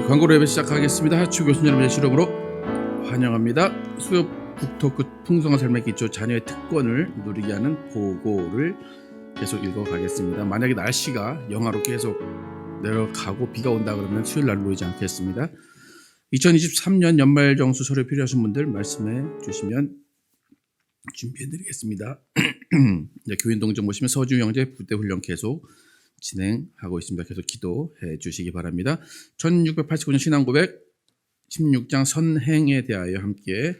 광고로 예배 시작하겠습니다. 하추 교수님 여러분의 실업으로 환영합니다. 수요 북토크 풍성한 삶의 기초 자녀의 특권을 누리게 하는 보고를 계속 읽어가겠습니다. 만약에 날씨가 영하로 계속 내려가고 비가 온다 그러면 수요일 날 놓이지 않겠습니다. 2023년 연말정수 서류 필요하신 분들 말씀해 주시면 준비해드리겠습니다. 교인 동정 보시면 서주영재 부대훈련 계속 진행하고 있습니다. 계속 기도해 주시기 바랍니다. 1689년 신앙고백 16장 선행에 대하여 함께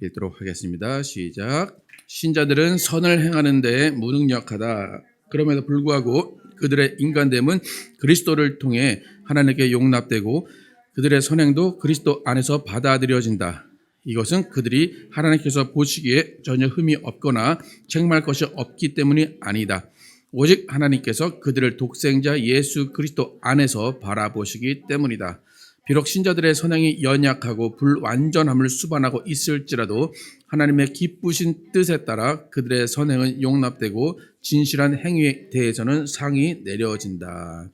읽도록 하겠습니다. 시작. 신자들은 선을 행하는 데 무능력하다. 그럼에도 불구하고 그들의 인간됨은 그리스도를 통해 하나님께 용납되고 그들의 선행도 그리스도 안에서 받아들여진다. 이것은 그들이 하나님께서 보시기에 전혀 흠이 없거나 책망할 것이 없기 때문이 아니다. 오직 하나님께서 그들을 독생자 예수 그리스도 안에서 바라보시기 때문이다. 비록 신자들의 선행이 연약하고 불완전함을 수반하고 있을지라도 하나님의 기쁘신 뜻에 따라 그들의 선행은 용납되고 진실한 행위에 대해서는 상이 내려진다.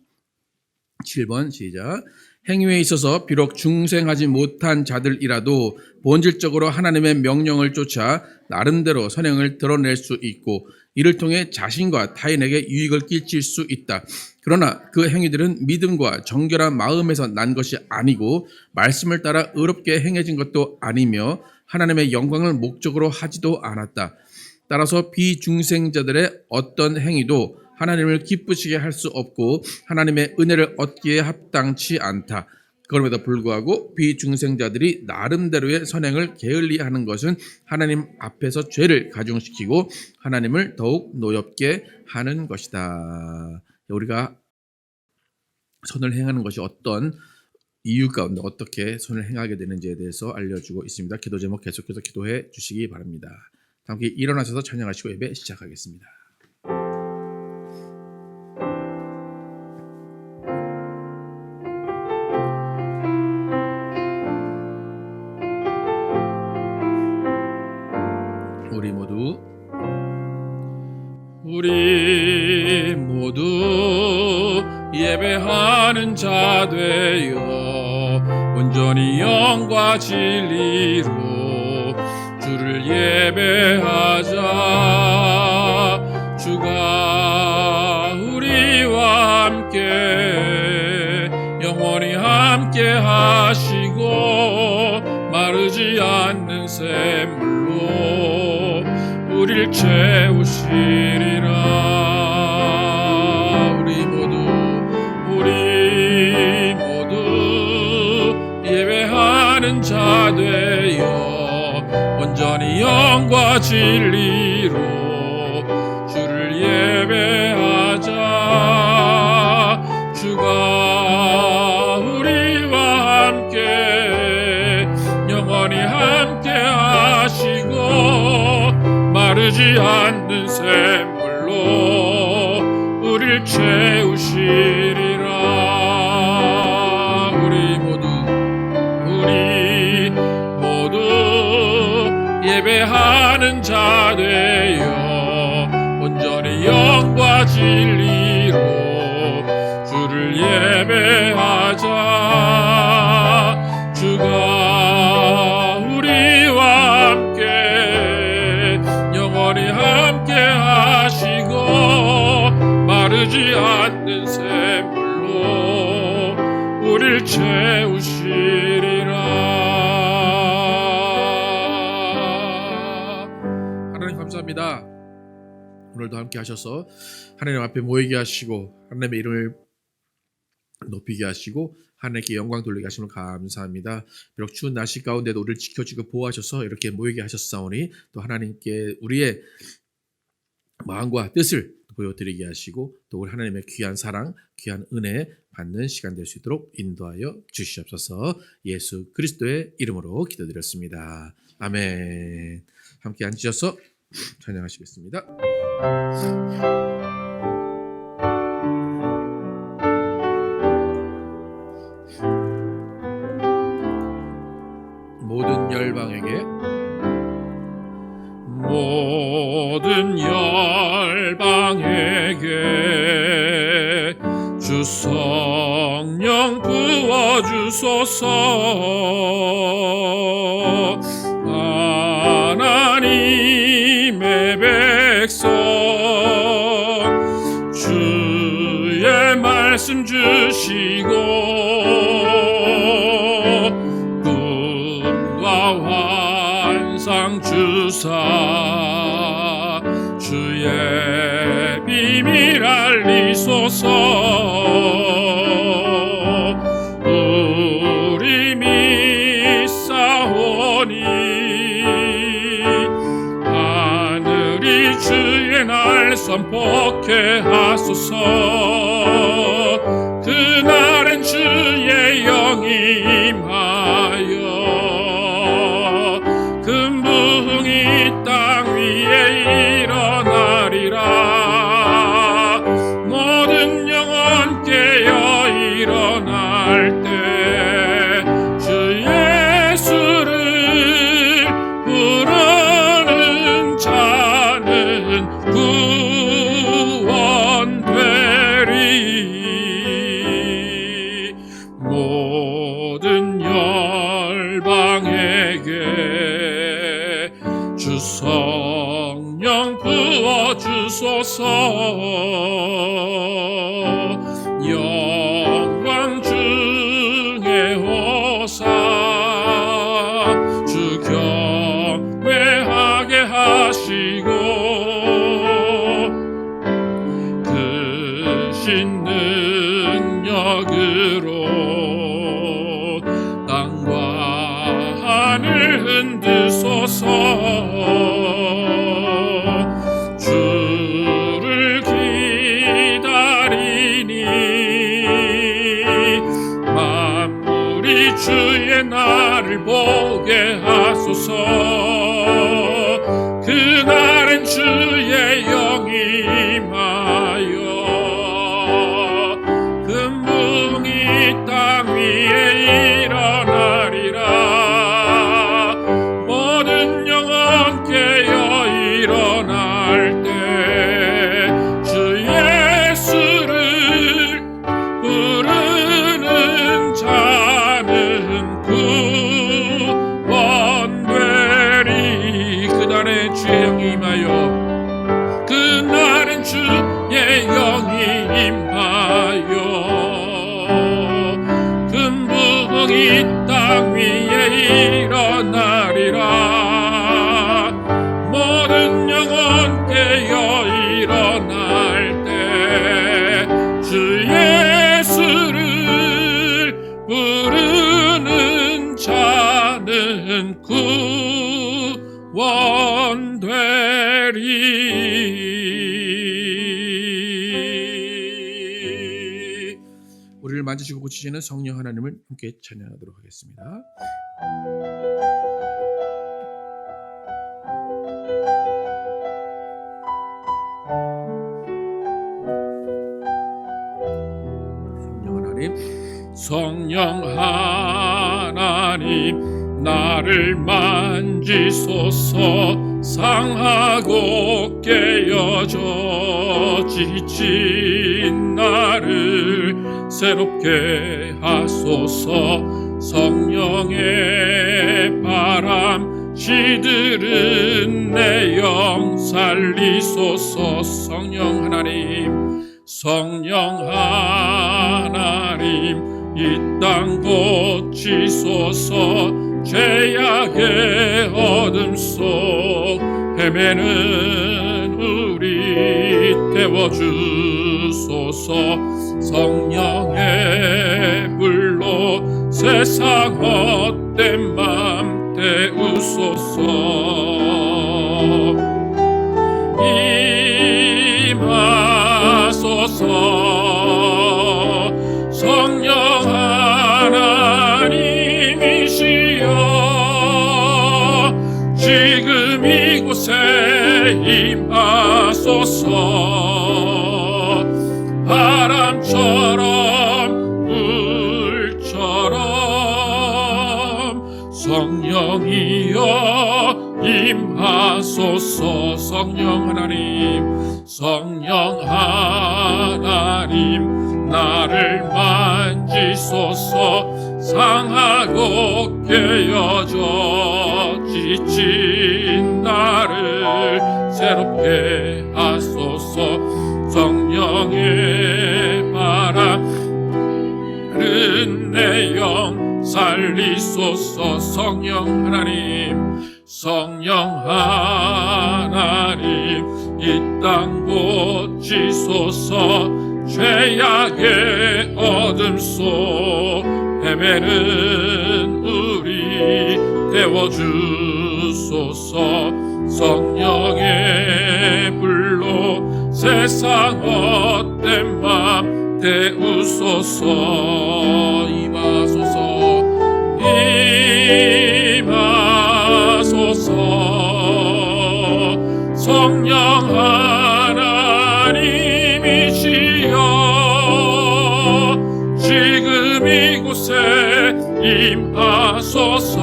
7번 시작. 행위에 있어서 비록 중생하지 못한 자들이라도 본질적으로 하나님의 명령을 쫓아 나름대로 선행을 드러낼 수 있고 이를 통해 자신과 타인에게 유익을 끼칠 수 있다. 그러나 그 행위들은 믿음과 정결한 마음에서 난 것이 아니고 말씀을 따라 의롭게 행해진 것도 아니며 하나님의 영광을 목적으로 하지도 않았다. 따라서 비중생자들의 어떤 행위도 하나님을 기쁘시게 할 수 없고 하나님의 은혜를 얻기에 합당치 않다. 그럼에도 불구하고 비중생자들이 나름대로의 선행을 게을리하는 것은 하나님 앞에서 죄를 가중시키고 하나님을 더욱 노엽게 하는 것이다. 우리가 선을 행하는 것이 어떤 이유 가운데 어떻게 선을 행하게 되는지에 대해서 알려주고 있습니다. 기도 제목 계속해서 기도해 주시기 바랍니다. 함께 일어나셔서 찬양하시고 예배 시작하겠습니다. 우리 모두 예배하는 자 되어 온전히 영과 진리로 주를 예배하자. 주가 우리와 함께 영원히 함께 하시고 마르지 않는 샘물로 우리를 채우시리라. 우리 모두 예배하는 자 되어 온전히 영과 진리로 주를 예배하자. 주가 우리와 함께 영원히 함께 하시고 마르지 않는 샘물로 우리를 채우시리라. 우리 모두 예배하는 자 되어 온전히 영과 진리로 주를 예배하자. 주가 우리와 함께 영원히 함께 하시고 마르지 않는 샘물로 우리를 채우시리라. 하나님 감사합니다. 오늘도 함께 하셔서 하나님 앞에 모이게 하시고 하나님의 이름을 높이게 하시고 하나님께 영광 돌리게 하심을 감사합니다. 비록 추운 날씨 가운데도 우리를 지켜주고 보호하셔서 이렇게 모이게 하셨사오니 또 하나님께 우리의 마음과 뜻을 보여드리게 하시고 또 우리 하나님의 귀한 사랑, 귀한 은혜 받는 시간 될 수 있도록 인도하여 주시옵소서. 예수 그리스도의 이름으로 기도드렸습니다. 아멘. 함께 앉으셔서 찬양하시겠습니다. 모든 열방에게 모든 열방에게 주 주 성령 부어주소서. 하나님의 백성 주의 말씀 주시고 꿈과 환상 주사 주의 비밀 알리소서. 우리 믿사오니 하늘이 주의 날 선포케 하소서. 그날엔 주의 영이 임하여 금붕이 땅 위에 일어나리라. 모든 영혼 깨어 일어날 때 주 예수를 부르는 자는 구원되리. 모든 열방에게 주 성령 부어주소서. 영광 중에 호사 주 경외하게 하시고 크신 능력으로 땅과 하늘 흔드소서. 주를 기다리니 만물이 주의 날을 보게 하소서. 그날엔 주의 영이 임하여 금붕이 땅 위에 일어나리라. 모든 영혼 깨어 일어날 때 주 예수를 부르는 자는 구원되리. 그날에 주의 영이 임하여 그날엔 주의 영이 임하여 금붕이 땅 위에 일어나리라. 모든 영혼 깨어 일어날 때 주 예수를 부르는 자는 구원되리. 우리를 만지시고 고치시는 성령 하나님을 함께 찬양하도록 하겠습니다. 성령 하나님 나를 만지소서. 상하고 깨어져 지친 나를 새롭게 하소서. 성령의 바람 시들은 내 영 살리소서. 성령 하나님, 성령 하나님 이 땅 고치소서. 죄악의 어둠 속 헤매는 우리 태워주소서. 성령의 불로 세상 헛된 맘 태우소서. 임하소서. 성령 하나님이시여 지금 이곳에 임하소서. 바람처럼 물처럼 성령이여 임하소서. 성령 하나님, 성령 하나님 나를 만지소서. 상하고 깨어져 지친 나를 새롭게 하소서. 성령의 바람 내 영 살리소서. 성령 하나님, 성령 하나님, 이 땅 고치소서. 죄악의 어둠 속 헤매는 우리 태워주소서. 성령의 불로 세상 헛된 맘 태우소서. 임하소서. 임하소서. 성령 하나님이시여, 지금 이곳에 임하소서.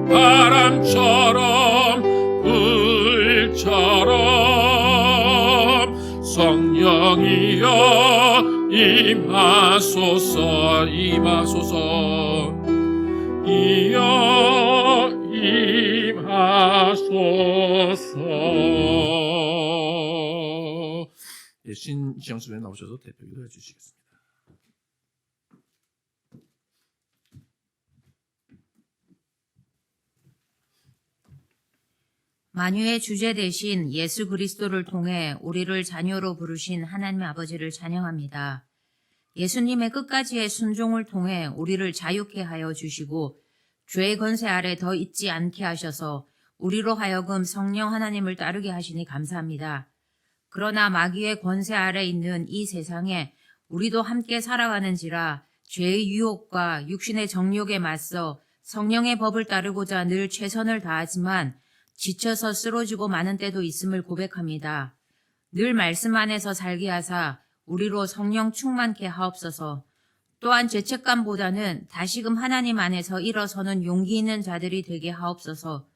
바람처럼 불처럼 성령이여 임하소서. 임하소서. 이여 임하소서. 신지영수님 나오셔서 대표기도 해주시겠습니다. 만유의 주제 대신 예수 그리스도를 통해 우리를 자녀로 부르신 하나님 아버지를 찬양합니다. 예수님의 끝까지의 순종을 통해 우리를 자유케 하여 주시고 죄의 권세 아래 더 있지 않게 하셔서 우리로 하여금 성령 하나님을 따르게 하시니 감사합니다. 그러나 마귀의 권세 아래 있는 이 세상에 우리도 함께 살아가는지라 죄의 유혹과 육신의 정욕에 맞서 성령의 법을 따르고자 늘 최선을 다하지만 지쳐서 쓰러지고 마는 때도 있음을 고백합니다. 늘 말씀 안에서 살게 하사 우리로 성령 충만케 하옵소서. 또한 죄책감보다는 다시금 하나님 안에서 일어서는 용기 있는 자들이 되게 하옵소서.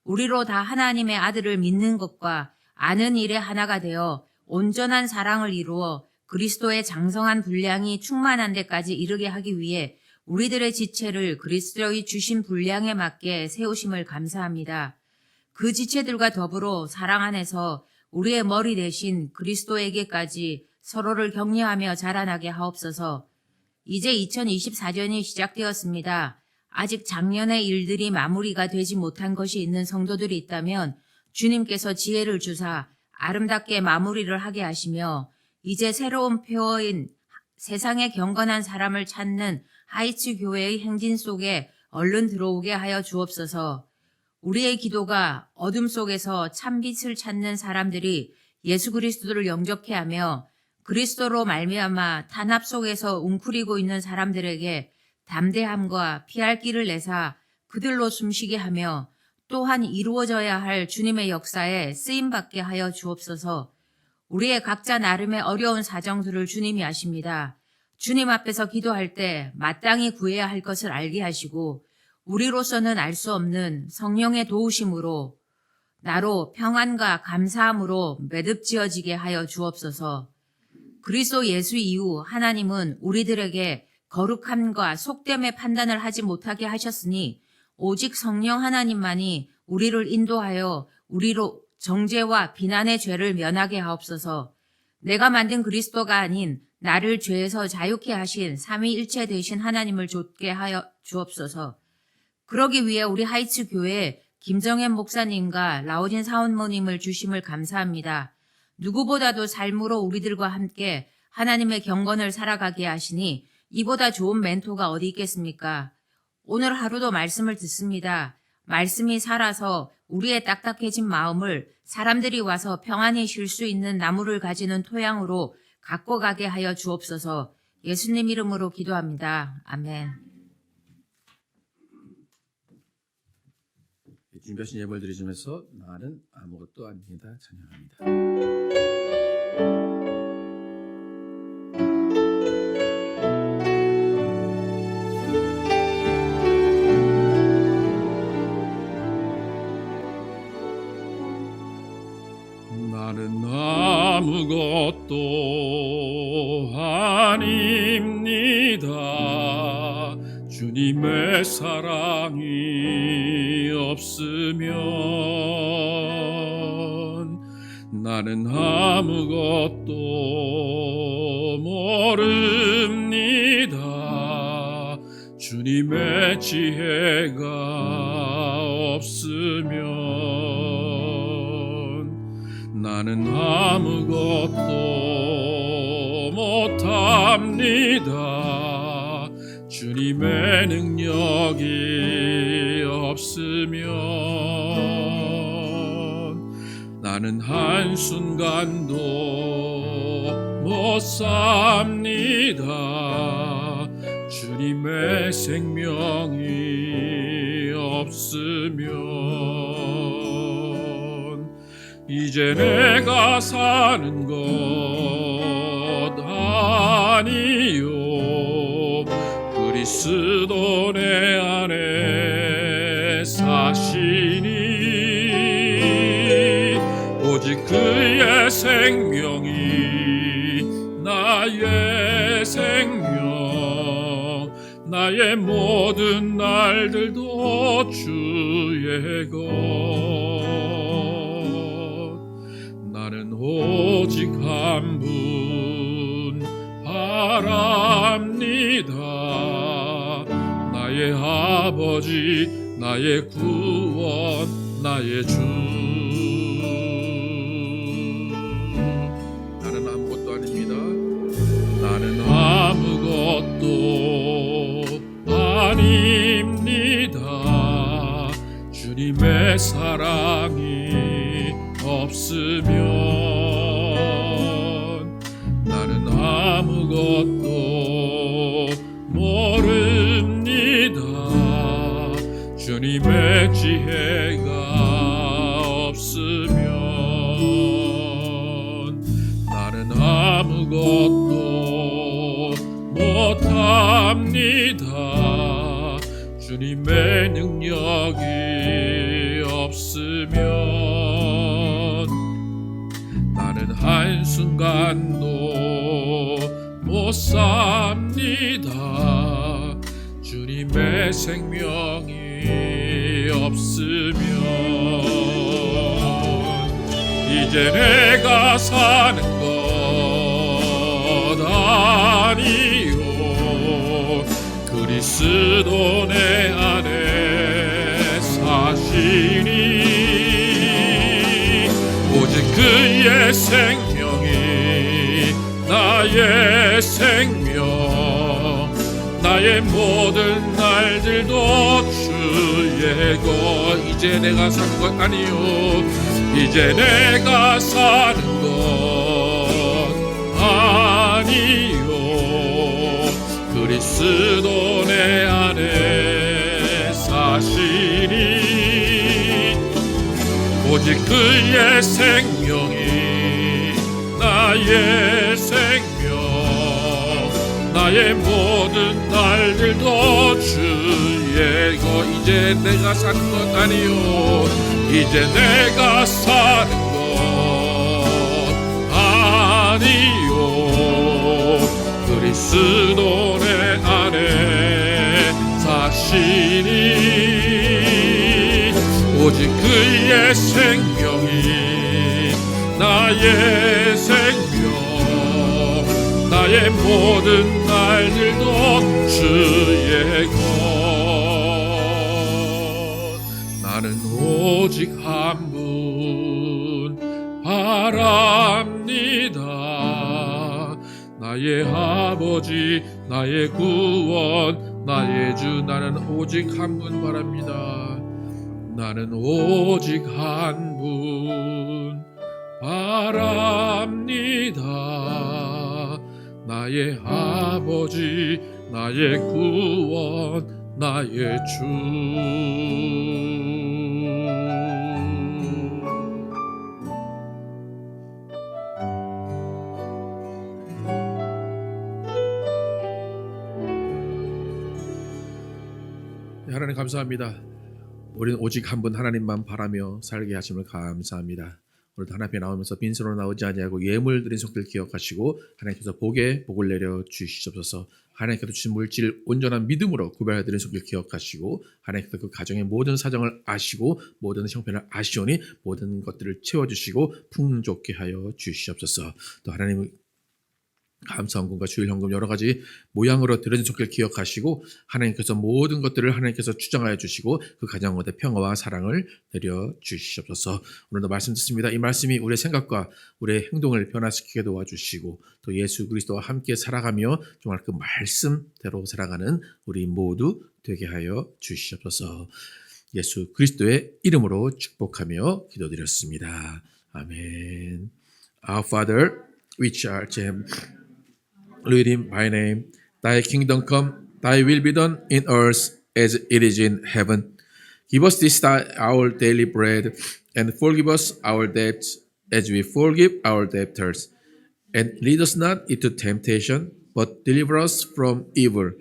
우리로 다 하나님의 아들을 믿는 것과 아는 일에 하나가 되어 온전한 사랑을 이루어 그리스도의 장성한 분량이 충만한 데까지 이르게 하기 위해 우리들의 지체를 그리스도의 주신 분량에 맞게 세우심을 감사합니다. 그 지체들과 더불어 사랑 안에서 우리의 머리 대신 그리스도에게까지 서로를 격려하며 자라나게 하옵소서. 이제 2024년이 시작되었습니다. 아직 작년의 일들이 마무리가 되지 못한 것이 있는 성도들이 있다면 주님께서 지혜를 주사 아름답게 마무리를 하게 하시며 이제 새로운 표어인 세상의 경건한 사람을 찾는 하이츠 교회의 행진 속에 얼른 들어오게 하여 주옵소서. 우리의 기도가 어둠 속에서 참빛을 찾는 사람들이 예수 그리스도를 영접케 하며 그리스도로 말미암아 탄압 속에서 웅크리고 있는 사람들에게 담대함과 피할 길을 내사 그들로 숨쉬게 하며 또한 이루어져야 할 주님의 역사에 쓰임받게 하여 주옵소서. 우리의 각자 나름의 어려운 사정들을 주님이 아십니다. 주님 앞에서 기도할 때 마땅히 구해야 할 것을 알게 하시고 우리로서는 알 수 없는 성령의 도우심으로 나로 평안과 감사함으로 매듭지어지게 하여 주옵소서. 그리스도 예수 이후 하나님은 우리들에게 거룩함과 속됨의 판단을 하지 못하게 하셨으니 오직 성령 하나님만이 우리를 인도하여 우리로 정죄와 비난의 죄를 면하게 하옵소서. 내가 만든 그리스도가 아닌 나를 죄에서 자유케 하신 삼위일체 되신 하나님을 좇게 하여 주옵소서. 그러기 위해 우리 하이츠 교회 김정현 목사님과 라오진 사원모님을 주심을 감사합니다. 누구보다도 삶으로 우리들과 함께 하나님의 경건을 살아가게 하시니 이보다 좋은 멘토가 어디 있겠습니까? 오늘 하루도 말씀을 듣습니다. 말씀이 살아서 우리의 딱딱해진 마음을 사람들이 와서 평안히 쉴 수 있는 나무를 가지는 토양으로 갖고 가게 하여 주옵소서. 예수님 이름으로 기도합니다. 아멘. 준비하신 예물 드리시면서 나는 아무것도 아닙니다. 찬양합니다. 나는 아무것도 없으면 나는 아무것도 모릅니다. 주님의 지혜가 없으면 나는 아무것도 못합니다. 주님의 능력이 없으면 나는 한순간도 못 삽니다. 주님의 생명이 없으면 이제 내가 사는 것 아니요 그리스도 내 안에 사시니 오직 그의 생명이 나의 생명 나의 모든 날들도 주의 것 나는 오직 한 분 바랍니다. 나의 아버지 나의 구원 나의 주 나는 아무것도 아닙니다. 나는 아무것도 아닙니다. 주님의 사랑이 없으면 나는 아무것도 모릅니다. 주님의 지혜가 없으면 나는 아무것도 못합니다. 주님의 능력이 없으면 나는 한순간도 못 삽니다. 주님의 생명이 없으면 이제 내가 사는 것 아니요 그리스도 내 안에 사시니 오직 그의 생명이 나의 생명 나의 모든 날들도 주의 것 이제 내가 사는 것 아니요 이제 내가 사는 것 아니요 그리스도 내 안에 사시니 오직 그의 생명이 나의 생명 나의 모든 날들도 주의 것 이제 내가 사는 것 아니요 이제 내가 사는 것 아니요 그리스도 내 안에 사시니 오직 그의 생명이 나의 생명 나의 모든 날들도 주의 것 나는 오직 한 분 바랍니다. 나의 아버지 나의 구원 나의 주 나는 오직 한 분 바랍니다. 나는 오직 한 분 바랍니다. 나의 아버지 나의 구원 나의 주 하나님 감사합니다. 우리는 오직 한 분 하나님만 바라며 살게 하심을 감사합니다. 오늘도 하나님 앞에 나오면서 빈손으로 나오지 아니하고 예물 드린 손길 기억하시고 하나님께서 복을 내려 주시옵소서. 하나님께서 주신 물질 온전한 믿음으로 구별해 드린 손길 기억하시고 하나님께서 그 가정의 모든 사정을 아시고 모든 형편을 아시오니 모든 것들을 채워주시고 풍족케 하여 주시옵소서. 또 하나님 감사헌금과 주일헌금 여러 가지 모양으로 드려진 손길 기억하시고 하나님께서 모든 것들을 하나님께서 주장하여 주시고 그 가정 가운데 평화와 사랑을 내려 주시옵소서. 오늘도 말씀 듣습니다. 이 말씀이 우리의 생각과 우리의 행동을 변화시키게 도와주시고 또 예수 그리스도와 함께 살아가며 정말 그 말씀대로 살아가는 우리 모두 되게 하여 주시옵소서. 예수 그리스도의 이름으로 축복하며 기도드렸습니다. 아멘. Our Father, which art in heaven, by name, Thy kingdom come, Thy will be done in earth as it is in heaven. Give us this day our daily bread, and forgive us our debts as we forgive our debtors. And lead us not into temptation, but deliver us from evil.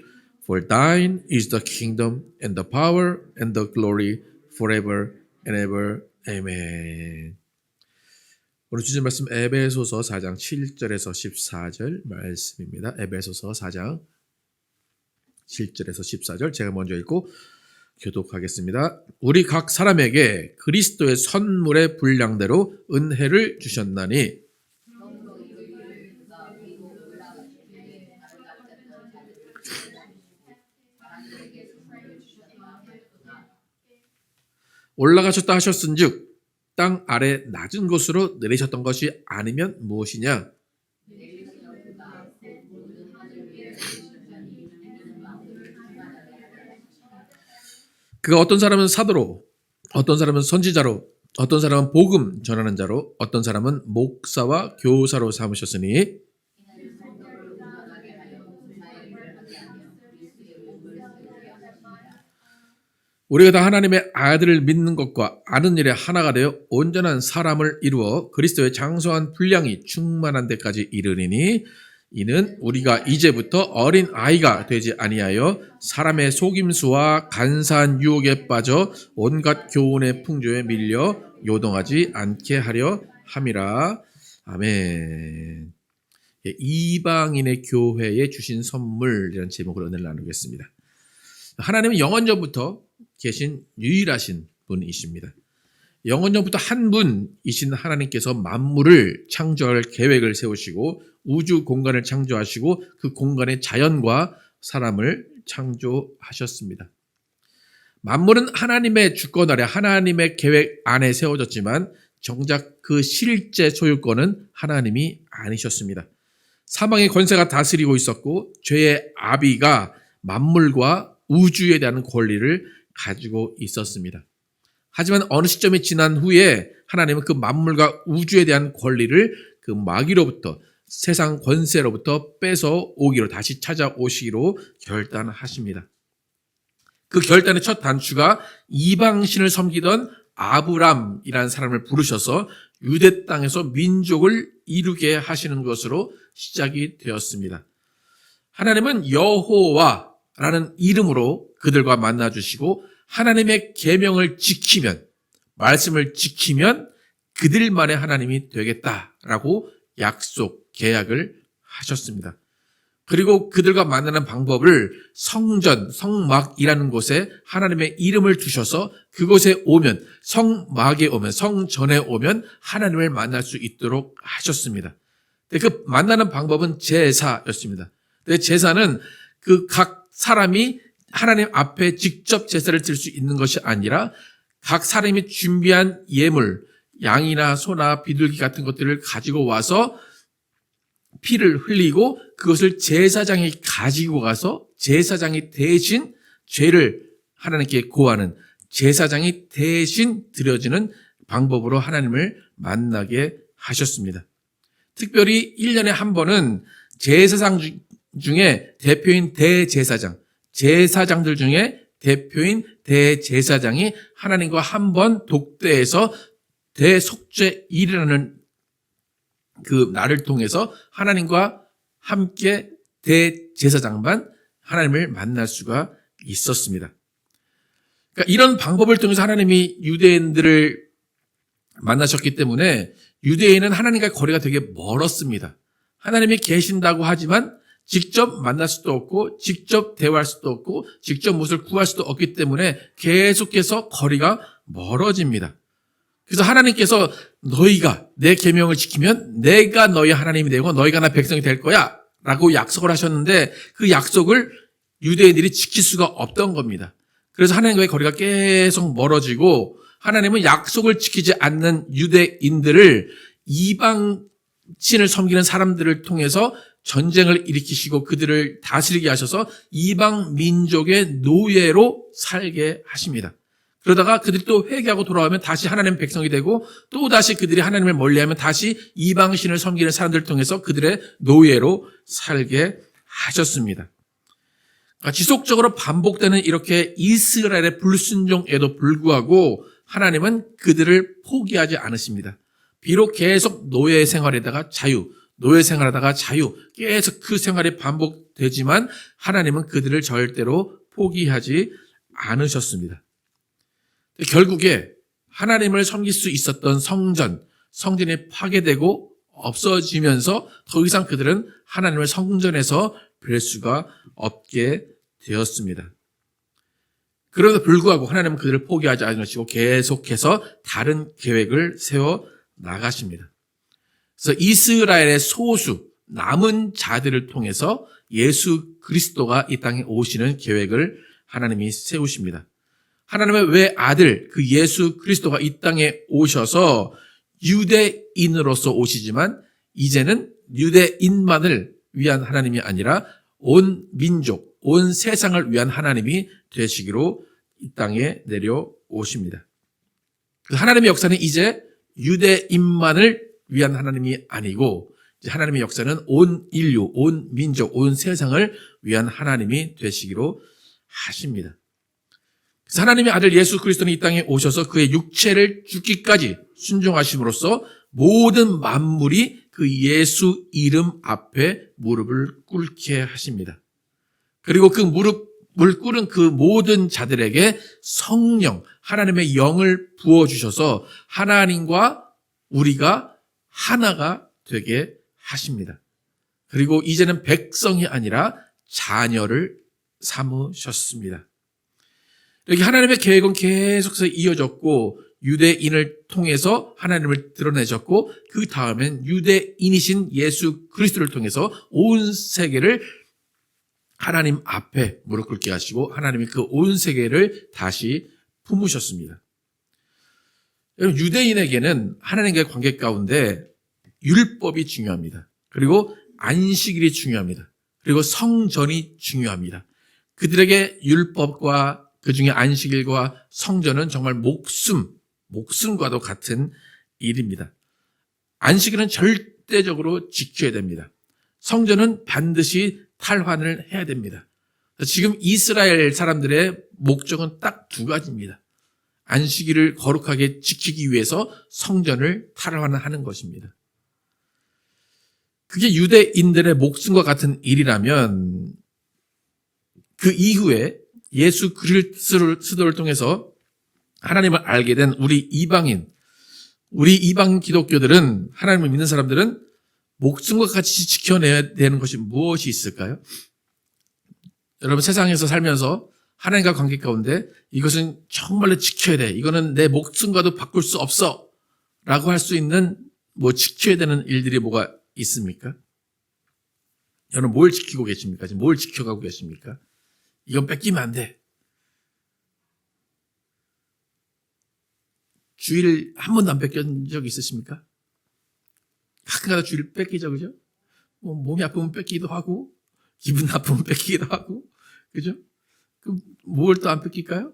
For Thine is the kingdom, and the power, and the glory, forever and ever. Amen. 오늘 주신 말씀 에베소서 4장 7절에서 14절 말씀입니다. 에베소서 4장 7절에서 14절 제가 먼저 읽고 교독하겠습니다. 우리 각 사람에게 그리스도의 선물의 분량대로 은혜를 주셨나니 올라가셨다 하셨은즉 땅 아래 낮은 곳으로 내리셨던 것이 아니면 무엇이냐? 그가 어떤 사람은 사도로, 어떤 사람은 선지자로, 어떤 사람은 복음 전하는 자로, 어떤 사람은 목사와 교사로 삼으셨으니 우리가 다 하나님의 아들을 믿는 것과 아는 일에 하나가 되어 온전한 사람을 이루어 그리스도의 장성한 분량이 충만한 데까지 이르리니 이는 우리가 이제부터 어린 아이가 되지 아니하여 사람의 속임수와 간사한 유혹에 빠져 온갖 교훈의 풍조에 밀려 요동하지 않게 하려 함이라. 아멘. 이방인의 교회에 주신 선물이라는 제목으로 은혜를 나누겠습니다. 하나님은 영원전부터 계신 유일하신 분이십니다. 영원전부터 한 분이신 하나님께서 만물을 창조할 계획을 세우시고 우주 공간을 창조하시고 그 공간의 자연과 사람을 창조하셨습니다. 만물은 하나님의 주권 아래 하나님의 계획 안에 세워졌지만 정작 그 실제 소유권은 하나님이 아니셨습니다. 사망의 권세가 다스리고 있었고 죄의 아비가 만물과 우주에 대한 권리를 가지고 있었습니다. 하지만 어느 시점이 지난 후에 하나님은 그 만물과 우주에 대한 권리를 그 마귀로부터 세상 권세로부터 뺏어 오기로 다시 찾아오시기로 결단하십니다. 그 결단의 첫 단추가 이방신을 섬기던 아브람이라는 사람을 부르셔서 유대 땅에서 민족을 이루게 하시는 것으로 시작이 되었습니다. 하나님은 여호와라는 이름으로 그들과 만나주시고 하나님의 계명을 지키면 말씀을 지키면 그들만의 하나님이 되겠다라고 약속, 계약을 하셨습니다. 그리고 그들과 만나는 방법을 성전, 성막이라는 곳에 하나님의 이름을 두셔서 그곳에 오면 성막에 오면 성전에 오면 하나님을 만날 수 있도록 하셨습니다. 그 만나는 방법은 제사였습니다. 제사는 그 각 사람이 하나님 앞에 직접 제사를 드릴 수 있는 것이 아니라 각 사람이 준비한 예물, 양이나 소나 비둘기 같은 것들을 가지고 와서 피를 흘리고 그것을 제사장이 가지고 가서 제사장이 대신 죄를 하나님께 고하는 제사장이 대신 드려지는 방법으로 하나님을 만나게 하셨습니다. 특별히 1년에 한 번은 제사장 중에 대표인 대제사장, 제사장들 중에 대표인 대제사장이 하나님과 한 번 독대해서 대속죄일이라는 그 날을 통해서 하나님과 함께 대제사장만 하나님을 만날 수가 있었습니다. 그러니까 이런 방법을 통해서 하나님이 유대인들을 만나셨기 때문에 유대인은 하나님과 거리가 되게 멀었습니다. 하나님이 계신다고 하지만 직접 만날 수도 없고 직접 대화할 수도 없고 직접 무엇을 구할 수도 없기 때문에 계속해서 거리가 멀어집니다. 그래서 하나님께서 너희가 내 계명을 지키면 내가 너희 하나님이 되고 너희가 나 백성이 될 거야 라고 약속을 하셨는데 그 약속을 유대인들이 지킬 수가 없던 겁니다. 그래서 하나님과의 거리가 계속 멀어지고 하나님은 약속을 지키지 않는 유대인들을 이방신을 섬기는 사람들을 통해서 전쟁을 일으키시고 그들을 다스리게 하셔서 이방 민족의 노예로 살게 하십니다. 그러다가 그들이 또 회개하고 돌아오면 다시 하나님의 백성이 되고 또 다시 그들이 하나님을 멀리하면 다시 이방신을 섬기는 사람들을 통해서 그들의 노예로 살게 하셨습니다. 그러니까 지속적으로 반복되는 이렇게 이스라엘의 불순종에도 불구하고 하나님은 그들을 포기하지 않으십니다. 비록 계속 노예 생활에다가 자유, 노예 생활하다가 자유, 계속 그 생활이 반복되지만 하나님은 그들을 절대로 포기하지 않으셨습니다. 결국에 하나님을 섬길 수 있었던 성전이 파괴되고 없어지면서 더 이상 그들은 하나님을 성전에서 뵐 수가 없게 되었습니다. 그럼에도 불구하고 하나님은 그들을 포기하지 않으시고 계속해서 다른 계획을 세워 나가십니다. 그래서 이스라엘의 소수 남은 자들을 통해서 예수 그리스도가 이 땅에 오시는 계획을 하나님이 세우십니다. 하나님의 외아들 그 예수 그리스도가 이 땅에 오셔서 유대인으로서 오시지만 이제는 유대인만을 위한 하나님이 아니라 온 민족, 온 세상을 위한 하나님이 되시기로 이 땅에 내려오십니다. 하나님의 역사는 이제 유대인만을 위한 하나님이 아니고 이제 하나님의 역사는 온 인류, 온 민족, 온 세상을 위한 하나님이 되시기로 하십니다. 그래서 하나님의 아들 예수 그리스도는 이 땅에 오셔서 그의 육체를 죽기까지 순종하심으로써 모든 만물이 그 예수 이름 앞에 무릎을 꿇게 하십니다. 그리고 그 무릎을 꿇은 그 모든 자들에게 성령, 하나님의 영을 부어주셔서 하나님과 우리가 하나가 되게 하십니다. 그리고 이제는 백성이 아니라 자녀를 삼으셨습니다. 이렇게 하나님의 계획은 계속해서 이어졌고 유대인을 통해서 하나님을 드러내셨고 그 다음엔 유대인이신 예수 그리스도를 통해서 온 세계를 하나님 앞에 무릎 꿇게 하시고 하나님이 그 온 세계를 다시 품으셨습니다. 여러분, 유대인에게는 하나님과의 관계 가운데 율법이 중요합니다. 그리고 안식일이 중요합니다. 그리고 성전이 중요합니다. 그들에게 율법과 그중에 안식일과 성전은 정말 목숨과도 같은 일입니다. 안식일은 절대적으로 지켜야 됩니다. 성전은 반드시 탈환을 해야 됩니다. 지금 이스라엘 사람들의 목적은 딱 두 가지입니다. 안식일을 거룩하게 지키기 위해서 성전을 탈환하는 것입니다. 그게 유대인들의 목숨과 같은 일이라면 그 이후에 예수 그리스도를 통해서 하나님을 알게 된 우리 이방 기독교들은, 하나님을 믿는 사람들은 목숨과 같이 지켜내야 되는 것이 무엇이 있을까요? 여러분, 세상에서 살면서 하나님과 관계 가운데 이것은 정말로 지켜야 돼, 이거는 내 목숨과도 바꿀 수 없어 라고 할 수 있는 지켜야 되는 일들이 뭐가 있습니까? 여러분, 뭘 지키고 계십니까? 지금 뭘 지켜가고 계십니까? 이건 뺏기면 안 돼. 주일 한 번도 안 뺏긴 적 있으십니까? 가끔가다 주일 뺏기죠, 그죠? 몸이 아프면 뺏기기도 하고, 기분 나쁘면 뺏기기도 하고, 그죠? 그럼 뭘 또 안 뺏길까요?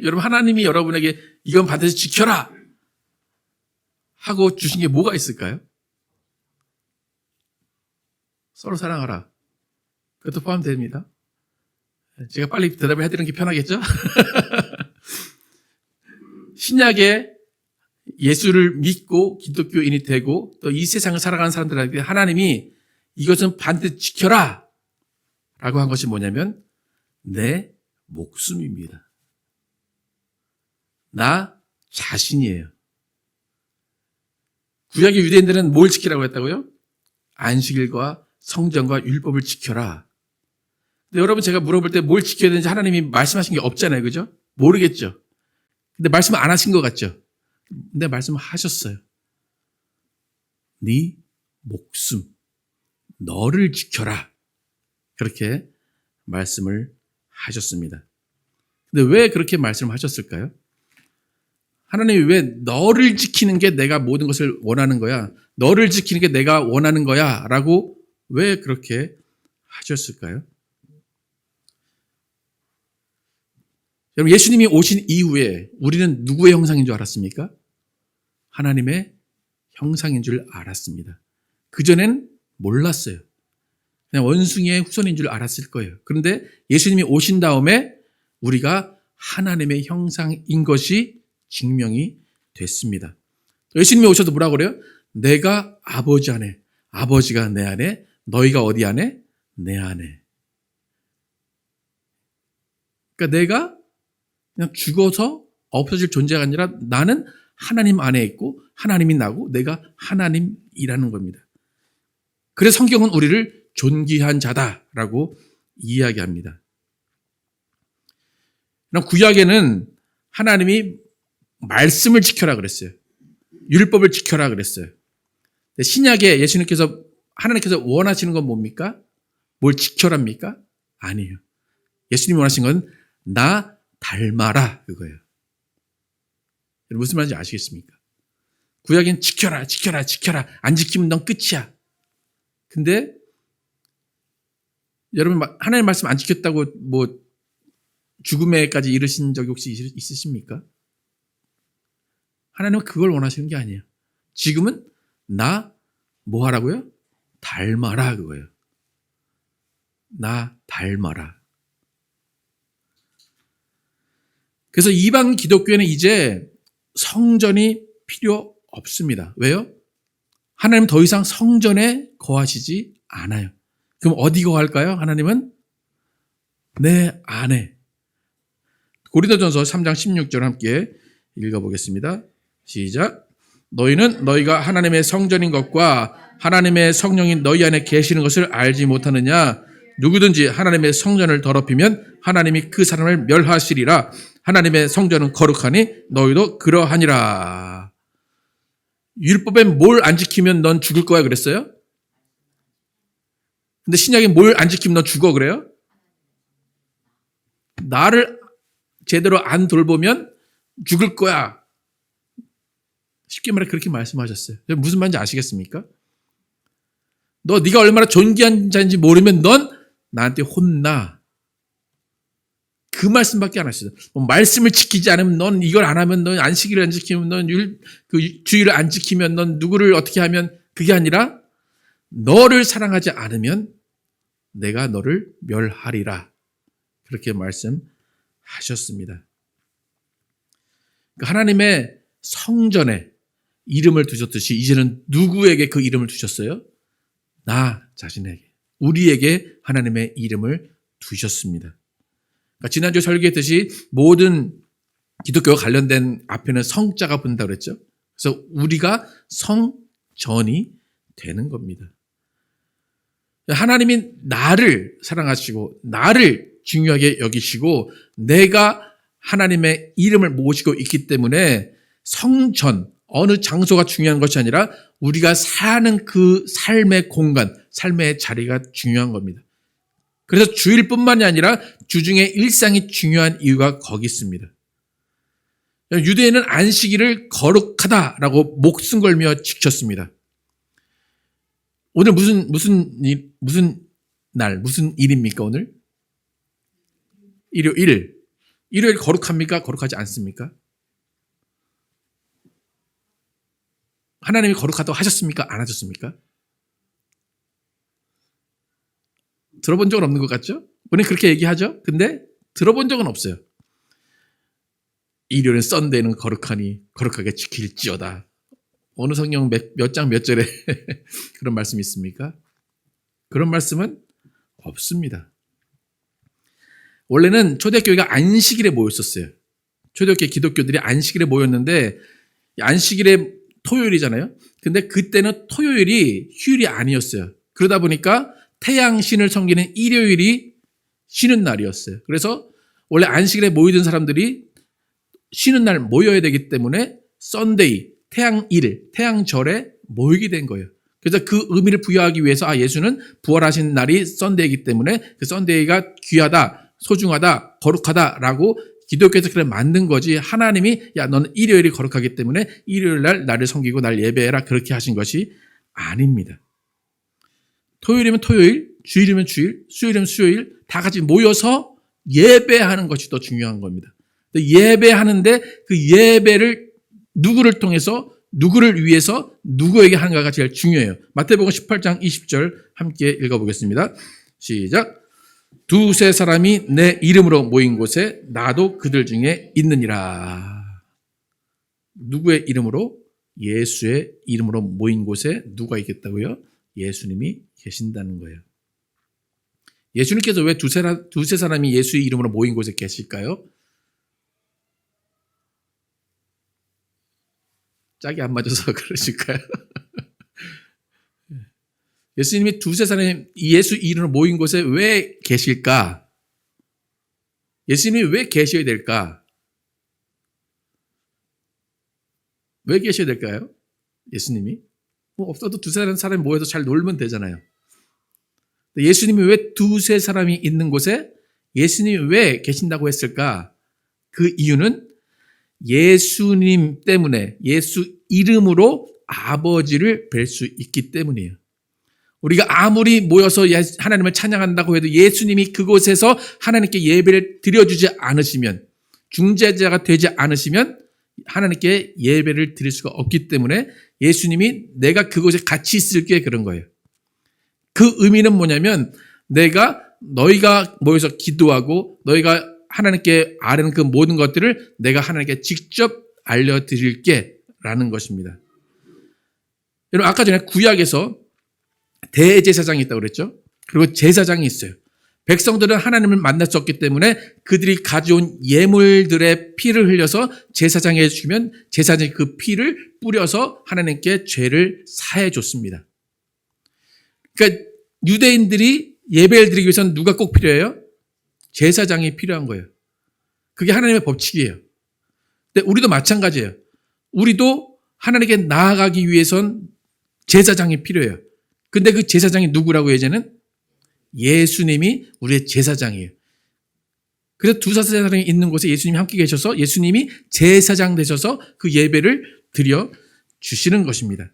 여러분, 하나님이 여러분에게 이건 반드시 지켜라 하고 주신 게 뭐가 있을까요? 서로 사랑하라. 그것도 포함됩니다. 제가 빨리 대답을 해드리는 게 편하겠죠? 신약에 예수를 믿고 기독교인이 되고 또 이 세상을 살아가는 사람들에게 하나님이 이것은 반드시 지켜라 라고 한 것이 뭐냐면 내 목숨입니다. 나 자신이에요. 구약의 유대인들은 뭘 지키라고 했다고요? 안식일과 성전과 율법을 지켜라. 근데 여러분 제가 물어볼 때 뭘 지켜야 되는지 하나님이 말씀하신 게 없잖아요. 그죠? 모르겠죠. 근데 말씀 안 하신 것 같죠? 근데 말씀하셨어요. 네 목숨, 너를 지켜라. 그렇게 말씀을 하셨습니다. 근데 왜 그렇게 말씀을 하셨을까요? 하나님이 왜 너를 지키는 게 내가 모든 것을 원하는 거야? 너를 지키는 게 내가 원하는 거야? 라고 왜 그렇게 하셨을까요? 여러분, 예수님이 오신 이후에 우리는 누구의 형상인 줄 알았습니까? 하나님의 형상인 줄 알았습니다. 그전엔 몰랐어요. 그냥 원숭이의 후손인 줄 알았을 거예요. 그런데 예수님이 오신 다음에 우리가 하나님의 형상인 것이 증명이 됐습니다. 예수님이 오셔도 뭐라고 그래요? 내가 아버지 안에, 아버지가 내 안에, 너희가 어디 안에? 내 안에. 그러니까 내가 그냥 죽어서 없어질 존재가 아니라 나는 하나님 안에 있고 하나님이 나고 내가 하나님이라는 겁니다. 그래서 성경은 우리를 존귀한 자다라고 이야기합니다. 구약에는 하나님이 말씀을 지켜라 그랬어요. 율법을 지켜라 그랬어요. 신약에 예수님께서 하나님께서 원하시는 건 뭡니까? 뭘 지켜랍니까? 아니에요. 예수님이 원하신 건 나 닮아라 그거예요. 무슨 말인지 아시겠습니까? 구약엔 지켜라 지켜라 지켜라 안 지키면 넌 끝이야. 근데 여러분 하나님 말씀 안 지켰다고 뭐 죽음에까지 이르신 적이 혹시 있으십니까? 하나님은 그걸 원하시는 게 아니에요. 지금은 나 뭐 하라고요? 닮아라 그거예요. 나 닮아라. 그래서 이방 기독교에는 이제 성전이 필요 없습니다. 왜요? 하나님은 더 이상 성전에 거하시지 않아요. 그럼 어디 거할까요? 하나님은 내 안에. 고린도전서 3장 16절 함께 읽어보겠습니다. 시작. 너희는 너희가 하나님의 성전인 것과 하나님의 성령이 너희 안에 계시는 것을 알지 못하느냐? 누구든지 하나님의 성전을 더럽히면 하나님이 그 사람을 멸하시리라. 하나님의 성전은 거룩하니 너희도 그러하니라. 율법에 뭘 안 지키면 넌 죽을 거야 그랬어요? 근데 신약에 뭘 안 지키면 넌 죽어 그래요? 나를 제대로 안 돌보면 죽을 거야. 쉽게 말해 그렇게 말씀하셨어요. 무슨 말인지 아시겠습니까? 네가 얼마나 존귀한 자인지 모르면 넌 나한테 혼나. 그 말씀밖에 안 하시죠. 말씀을 지키지 않으면 넌 이걸 안 하면 넌 안식일을 안 지키면 넌 주일을 안 지키면 넌 누구를 어떻게 하면 그게 아니라 너를 사랑하지 않으면 내가 너를 멸하리라. 그렇게 말씀하셨습니다. 그러니까 하나님의 성전에 이름을 두셨듯이 이제는 누구에게 그 이름을 두셨어요? 나 자신에게. 우리에게 하나님의 이름을 두셨습니다. 그러니까 지난주 설교했듯이 모든 기독교와 관련된 앞에는 성자가 붙는다고 그랬죠. 그래서 우리가 성전이 되는 겁니다. 하나님이 나를 사랑하시고 나를 중요하게 여기시고 내가 하나님의 이름을 모시고 있기 때문에 성전, 어느 장소가 중요한 것이 아니라 우리가 사는 그 삶의 공간, 삶의 자리가 중요한 겁니다. 그래서 주일뿐만이 아니라 주중의 일상이 중요한 이유가 거기 있습니다. 유대인은 안식일을 거룩하다라고 목숨 걸며 지켰습니다. 오늘 무슨 날, 무슨 일입니까, 오늘? 일요일. 일요일 거룩합니까? 거룩하지 않습니까? 하나님이 거룩하다고 하셨습니까? 안 하셨습니까? 들어본 적은 없는 것 같죠? 우리는 그렇게 얘기하죠? 근데 들어본 적은 없어요. 일요일은 썬데이는 거룩하니 거룩하게 지킬지어다. 어느 성경 몇 장 몇 절에 그런 말씀이 있습니까? 그런 말씀은 없습니다. 원래는 초대교회가 안식일에 모였었어요. 초대교회 기독교들이 안식일에 모였는데 안식일에 토요일이잖아요. 근데 그때는 토요일이 휴일이 아니었어요. 그러다 보니까 태양신을 섬기는 일요일이 쉬는 날이었어요. 그래서 원래 안식일에 모이던 사람들이 쉬는 날 모여야 되기 때문에 썬데이, 태양절에 모이게 된 거예요. 그래서 그 의미를 부여하기 위해서 예수는 부활하신 날이 썬데이이기 때문에 그 썬데이가 귀하다, 소중하다, 거룩하다라고 기독교에서 그래 만든 거지. 하나님이 너는 일요일이 거룩하기 때문에 일요일 날 나를 섬기고 날 예배해라 그렇게 하신 것이 아닙니다. 토요일이면 토요일, 주일이면 주일, 수요일이면 수요일 다 같이 모여서 예배하는 것이 더 중요한 겁니다. 예배하는데 그 예배를 누구를 통해서 누구를 위해서 누구에게 하는가가 제일 중요해요. 마태복음 18장 20절 함께 읽어보겠습니다. 시작. 두세 사람이 내 이름으로 모인 곳에 나도 그들 중에 있느니라. 누구의 이름으로? 예수의 이름으로 모인 곳에 누가 있겠다고요? 예수님이 계신다는 거예요. 예수님께서 왜 두세 사람이 예수의 이름으로 모인 곳에 계실까요? 짝이 안 맞아서 그러실까요? 예수님이 두세 사람이 예수 이름으로 모인 곳에 왜 계실까? 예수님이 왜 계셔야 될까? 왜 계셔야 될까요? 예수님이? 없어도 두세 사람이 모여서 잘 놀면 되잖아요. 예수님이 왜 두세 사람이 있는 곳에 예수님이 왜 계신다고 했을까? 그 이유는 예수님 때문에 예수 이름으로 아버지를 뵐 수 있기 때문이에요. 우리가 아무리 모여서 하나님을 찬양한다고 해도 예수님이 그곳에서 하나님께 예배를 드려주지 않으시면, 중재자가 되지 않으시면 하나님께 예배를 드릴 수가 없기 때문에 예수님이 내가 그곳에 같이 있을게 그런 거예요. 그 의미는 뭐냐면 너희가 모여서 기도하고 너희가 하나님께 아뢰는 그 모든 것들을 내가 하나님께 직접 알려드릴게 라는 것입니다. 여러분 아까 전에 구약에서 대제사장이 있다고 그랬죠. 그리고 제사장이 있어요. 백성들은 하나님을 만날 수 없기 때문에 그들이 가져온 예물들의 피를 흘려서 제사장에게 주면 제사장이 그 피를 뿌려서 하나님께 죄를 사해 줬습니다. 그러니까 유대인들이 예배를 드리기 위해서는 누가 꼭 필요해요? 제사장이 필요한 거예요. 그게 하나님의 법칙이에요. 근데 우리도 마찬가지예요. 우리도 하나님께 나아가기 위해선 제사장이 필요해요. 근데 그 제사장이 누구라고 이제는? 예수님이 우리의 제사장이에요. 그래서 두세 사람이 있는 곳에 예수님이 함께 계셔서 예수님이 제사장 되셔서 그 예배를 드려 주시는 것입니다.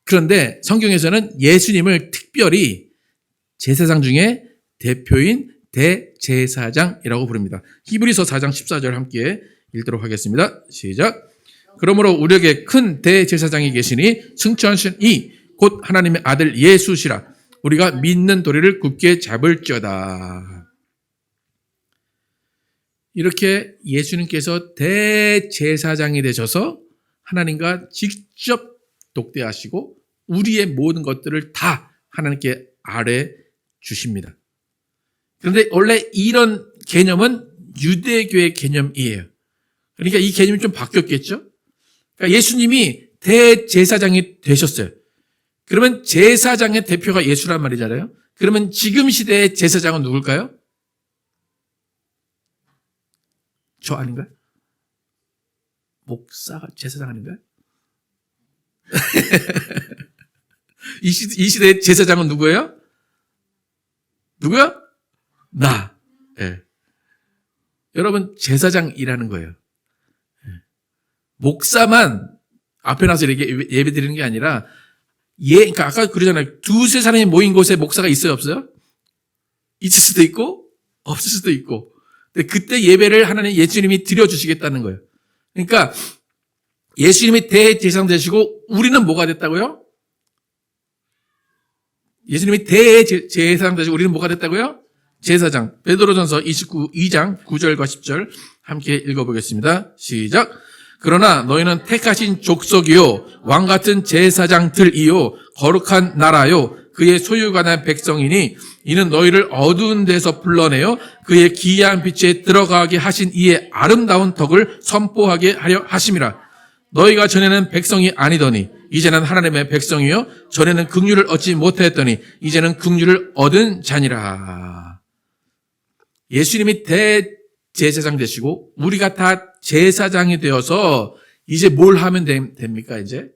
그런데 성경에서는 예수님을 특별히 제사장 중에 대표인 대제사장이라고 부릅니다. 히브리서 4장 14절 함께 읽도록 하겠습니다. 시작. 그러므로 우리에게 큰 대제사장이 계시니 승천하신 이 곧 하나님의 아들 예수시라. 우리가 믿는 도리를 굳게 잡을지어다. 이렇게 예수님께서 대제사장이 되셔서 하나님과 직접 독대하시고 우리의 모든 것들을 다 하나님께 아뢰 주십니다. 그런데 원래 이런 개념은 유대교의 개념이에요. 그러니까 이 개념이 좀 바뀌었겠죠? 그러니까 예수님이 대제사장이 되셨어요. 그러면 제사장의 대표가 예수란 말이잖아요. 그러면 지금 시대의 제사장은 누굴까요? 저 아닌가요? 목사가 제사장 아닌가요? 이 시대의 제사장은 누구예요? 누구야? 나. 네. 여러분 제사장이라는 거예요. 목사만 앞에 나서 이렇게 예배 드리는 게 아니라 그러니까 아까 그러잖아요. 두세 사람이 모인 곳에 목사가 있어요, 없어요? 있을 수도 있고 없을 수도 있고. 근데 그때 예배를 하나님 예수님이 드려주시겠다는 거예요. 그러니까 예수님이 대제사장 되시고 우리는 뭐가 됐다고요? 예수님이 대제사장 되시고 우리는 뭐가 됐다고요? 제사장. 베드로전서 2장 9절과 10절 함께 읽어보겠습니다. 시작. 그러나 너희는 택하신 족속이요 왕같은 제사장들이요 거룩한 나라요 그의 소유가 된 백성이니 이는 너희를 어두운 데서 불러내어 그의 기이한 빛에 들어가게 하신 이의 아름다운 덕을 선포하게 하려 하심이라. 너희가 전에는 백성이 아니더니 이제는 하나님의 백성이요 전에는 긍휼을 얻지 못하였더니 이제는 긍휼을 얻은 자니라. 예수님이 대제사장 되시고 우리가 다 제사장이 되어서 이제 뭘 하면 됩니까? 이제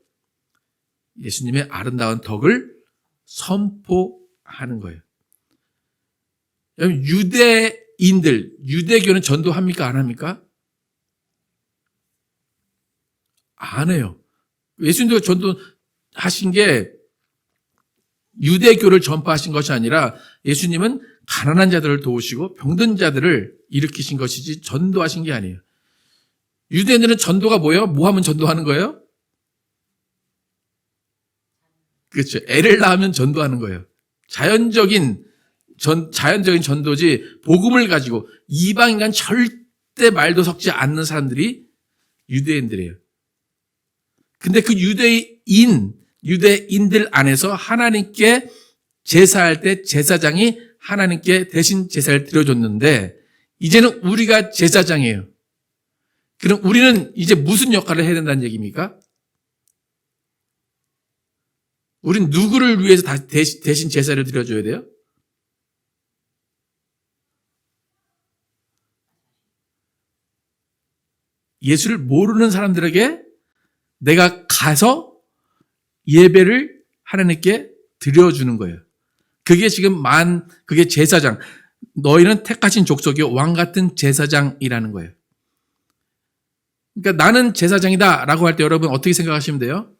예수님의 아름다운 덕을 선포하는 거예요. 여러분, 유대교는 전도합니까? 안 합니까? 안 해요. 예수님도 전도하신 게 유대교를 전파하신 것이 아니라 예수님은 가난한 자들을 도우시고 병든 자들을 일으키신 것이지 전도하신 게 아니에요. 유대인들은 전도가 뭐예요? 뭐 하면 전도하는 거예요? 그렇죠. 애를 낳으면 전도하는 거예요. 자연적인 전도지 복음을 가지고 이방인간 절대 말도 섞지 않는 사람들이 유대인들이에요. 근데 그 유대인들 안에서 하나님께 제사할 때 제사장이 하나님께 대신 제사를 드려줬는데 이제는 우리가 제사장이에요. 그럼 우리는 이제 무슨 역할을 해야 된다는 얘기입니까? 우린 누구를 위해서 대신 제사를 드려줘야 돼요? 예수를 모르는 사람들에게 내가 가서 예배를 하나님께 드려주는 거예요. 그게 그게 제사장. 너희는 택하신 족속이요 왕 같은 제사장이라는 거예요. 그러니까 나는 제사장이다 라고 할 때 여러분 어떻게 생각하시면 돼요?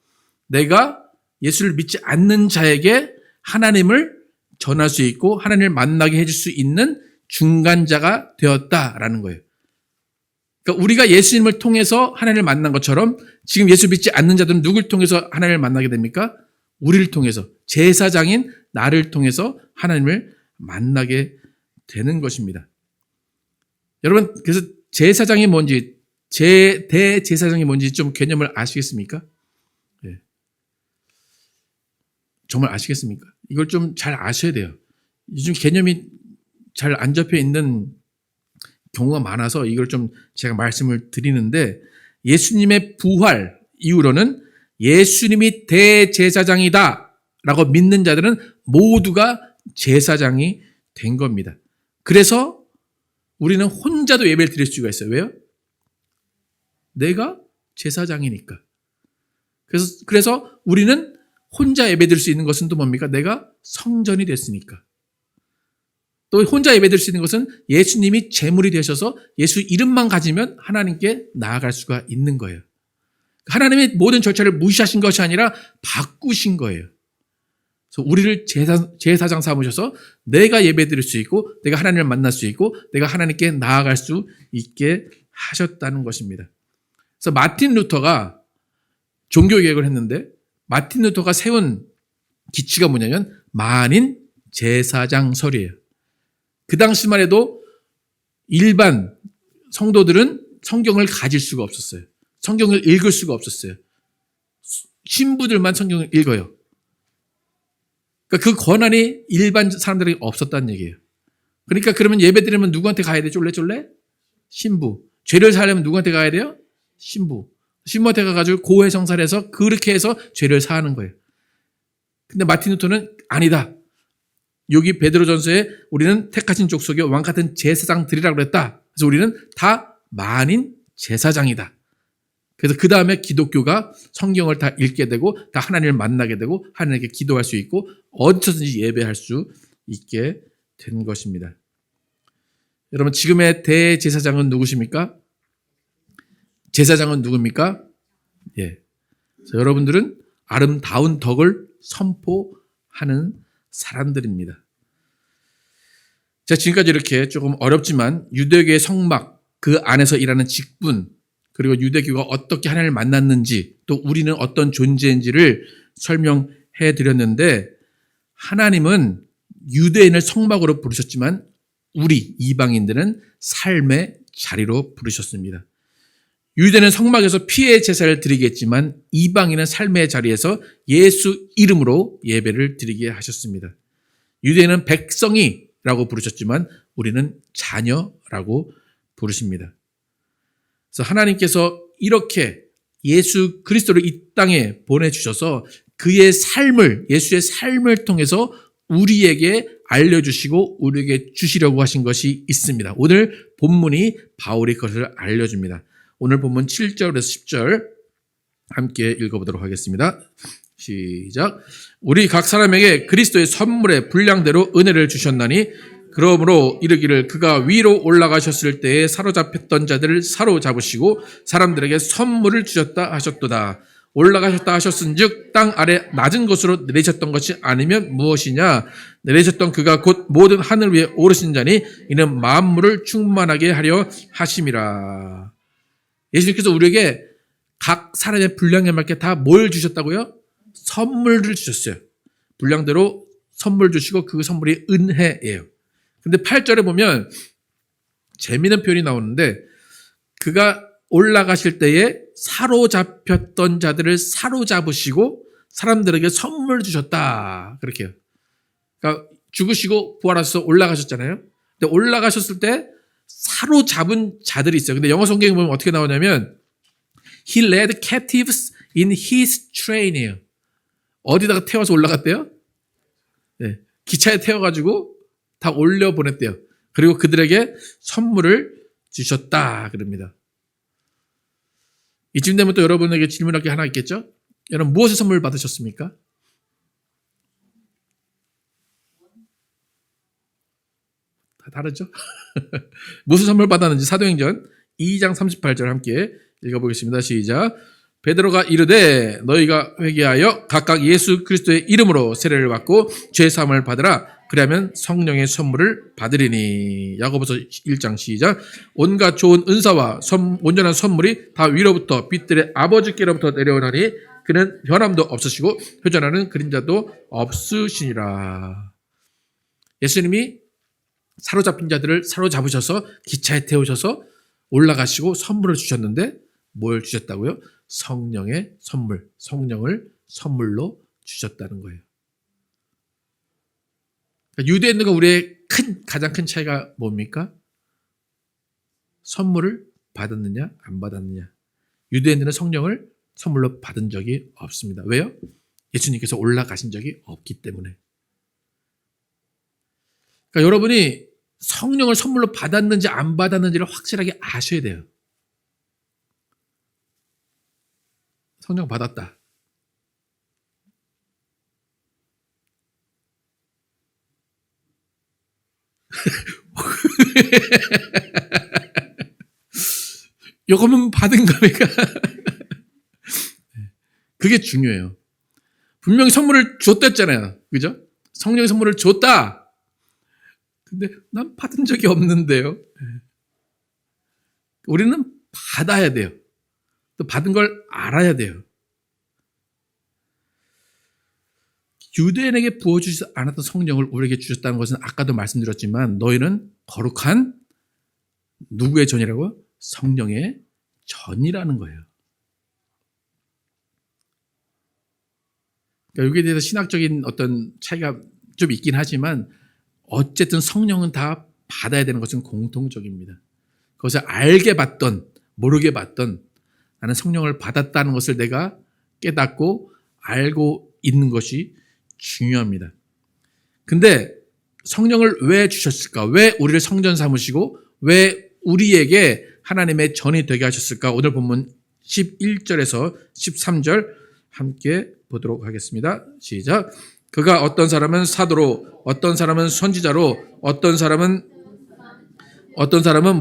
내가 예수를 믿지 않는 자에게 하나님을 전할 수 있고 하나님을 만나게 해줄 수 있는 중간자가 되었다라는 거예요. 그러니까 우리가 예수님을 통해서 하나님을 만난 것처럼 지금 예수 믿지 않는 자들은 누굴 통해서 하나님을 만나게 됩니까? 우리를 통해서, 제사장인 나를 통해서 하나님을 만나게 되는 것입니다. 여러분, 그래서 제사장이 뭔지, 대제사장이 뭔지 좀 개념을 아시겠습니까? 네. 정말 아시겠습니까? 이걸 좀 잘 아셔야 돼요. 요즘 개념이 잘 안 잡혀 있는 경우가 많아서 이걸 좀 제가 말씀을 드리는데, 예수님의 부활 이후로는 예수님이 대제사장이다 라고 믿는 자들은 모두가 제사장이 된 겁니다. 그래서 우리는 혼자도 예배를 드릴 수가 있어요. 왜요? 내가 제사장이니까. 그래서 우리는 혼자 예배 드릴 수 있는 것은 또 뭡니까? 내가 성전이 됐으니까. 또 혼자 예배 드릴 수 있는 것은 예수님이 제물이 되셔서 예수 이름만 가지면 하나님께 나아갈 수가 있는 거예요. 하나님의 모든 절차를 무시하신 것이 아니라 바꾸신 거예요. 그래서 우리를 제사장 삼으셔서 내가 예배 드릴 수 있고 내가 하나님을 만날 수 있고 내가 하나님께 나아갈 수 있게 하셨다는 것입니다. 그래서 마틴 루터가 종교개혁을 했는데 마틴 루터가 세운 기치가 뭐냐면 만인 제사장설이에요. 그 당시만 해도 일반 성도들은 성경을 가질 수가 없었어요. 성경을 읽을 수가 없었어요. 신부들만 성경을 읽어요. 그러니까 그 권한이 일반 사람들에게 없었다는 얘기예요. 그러니까 그러면 예배 드리면 누구한테 가야 돼? 쫄래? 신부. 죄를 사하려면 누구한테 가야 돼요? 신부. 신부한테 가가지고 고해성사를 해서 그렇게 해서 죄를 사하는 거예요. 근데 마틴 루터는 아니다. 여기 베드로전서에 우리는 택하신 족속의 왕 같은 제사장들이라고 그랬다. 그래서 우리는 다 만인 제사장이다. 그래서 그 다음에 기독교가 성경을 다 읽게 되고 다 하나님을 만나게 되고 하나님께 기도할 수 있고 어디서든지 예배할 수 있게 된 것입니다. 여러분, 지금의 대제사장은 누구십니까? 제사장은 누굽니까? 예. 그래서 여러분들은 아름다운 덕을 선포하는 사람들입니다. 자, 지금까지 이렇게 조금 어렵지만 유대교의 성막, 그 안에서 일하는 직분, 그리고 유대교가 어떻게 하나님을 만났는지, 또 우리는 어떤 존재인지를 설명해 드렸는데, 하나님은 유대인을 성막으로 부르셨지만 우리 이방인들은 삶의 자리로 부르셨습니다. 유대는 성막에서 피의 제사를 드리겠지만 이방인은 삶의 자리에서 예수 이름으로 예배를 드리게 하셨습니다. 유대인은 백성이라고 부르셨지만 우리는 자녀라고 부르십니다. 그래서 하나님께서 이렇게 예수 그리스도를 이 땅에 보내주셔서 그의 삶을, 예수의 삶을 통해서 우리에게 알려주시고 우리에게 주시려고 하신 것이 있습니다. 오늘 본문이 바울이 그것을 알려줍니다. 오늘 본문 7절에서 10절 함께 읽어보도록 하겠습니다. 시작. 우리 각 사람에게 그리스도의 선물의 분량대로 은혜를 주셨나니 그러므로 이르기를 그가 위로 올라가셨을 때에 사로잡혔던 자들을 사로잡으시고 사람들에게 선물을 주셨다 하셨도다. 올라가셨다 하셨은즉 땅 아래 낮은 곳으로 내리셨던 것이 아니면 무엇이냐? 내리셨던 그가 곧 모든 하늘 위에 오르신 자니 이는 만물을 충만하게 하려 하심이라. 예수님께서 우리에게 각 사람의 분량에 맞게 다 뭘 주셨다고요? 선물을 주셨어요. 분량대로 선물 주시고 그 선물이 은혜예요. 근데 8절에 보면 재미있는 표현이 나오는데 그가 올라가실 때에 사로잡혔던 자들을 사로잡으시고 사람들에게 선물 주셨다. 그렇게요. 그러니까 죽으시고 부활하셔서 올라가셨잖아요. 근데 올라가셨을 때 사로잡은 자들이 있어요. 근데 영어 성경에 보면 어떻게 나오냐면 He led captives in his train이에요. 어디다가 태워서 올라갔대요? 네, 기차에 태워가지고 다 올려보냈대요. 그리고 그들에게 선물을 주셨다 그럽니다. 이쯤 되면 또 여러분에게 질문할 게 하나 있겠죠? 여러분 무엇의 선물 받으셨습니까? 다 다르죠? 무슨 선물 받았는지 사도행전 2장 38절 함께 읽어보겠습니다. 시작. 베드로가 이르되 너희가 회개하여 각각 예수 그리스도의 이름으로 세례를 받고 죄 사함을 받으라. 그러면 성령의 선물을 받으리니. 야고보서 1장 시작. 온갖 좋은 은사와 온전한 선물이 다 위로부터 빛들의 아버지께로부터 내려오나니 그는 변함도 없으시고 효전하는 그림자도 없으시니라. 예수님이 사로잡힌 자들을 사로잡으셔서 기차에 태우셔서 올라가시고 선물을 주셨는데 뭘 주셨다고요? 성령의 선물, 성령을 선물로 주셨다는 거예요. 그러니까 유대인과 우리의 가장 큰 차이가 뭡니까? 선물을 받았느냐 안 받았느냐. 유대인들은 성령을 선물로 받은 적이 없습니다. 왜요? 예수님께서 올라가신 적이 없기 때문에. 그러니까 여러분이 성령을 선물로 받았는지 안 받았는지를 확실하게 아셔야 돼요. 성령 받았다. 요거는 받은 겁니까? 그게 중요해요. 분명히 선물을 줬댔잖아요. 그죠? 성령의 선물을 줬다. 근데 난 받은 적이 없는데요. 우리는 받아야 돼요. 또 받은 걸 알아야 돼요. 유대인에게 부어주지 않았던 성령을 우리에게 주셨다는 것은 아까도 말씀드렸지만 너희는 거룩한 누구의 전이라고? 성령의 전이라는 거예요. 그러니까 여기에 대해서 신학적인 어떤 차이가 좀 있긴 하지만 어쨌든 성령은 다 받아야 되는 것은 공통적입니다. 그것을 알게 받던 모르게 받던 나는 성령을 받았다는 것을 내가 깨닫고 알고 있는 것이 중요합니다. 근데 성령을 왜 주셨을까? 왜 우리를 성전 삼으시고 왜 우리에게 하나님의 전이 되게 하셨을까? 오늘 본문 11절에서 13절 함께 보도록 하겠습니다. 시작. 그가 어떤 사람은 사도로, 어떤 사람은 선지자로, 어떤 사람은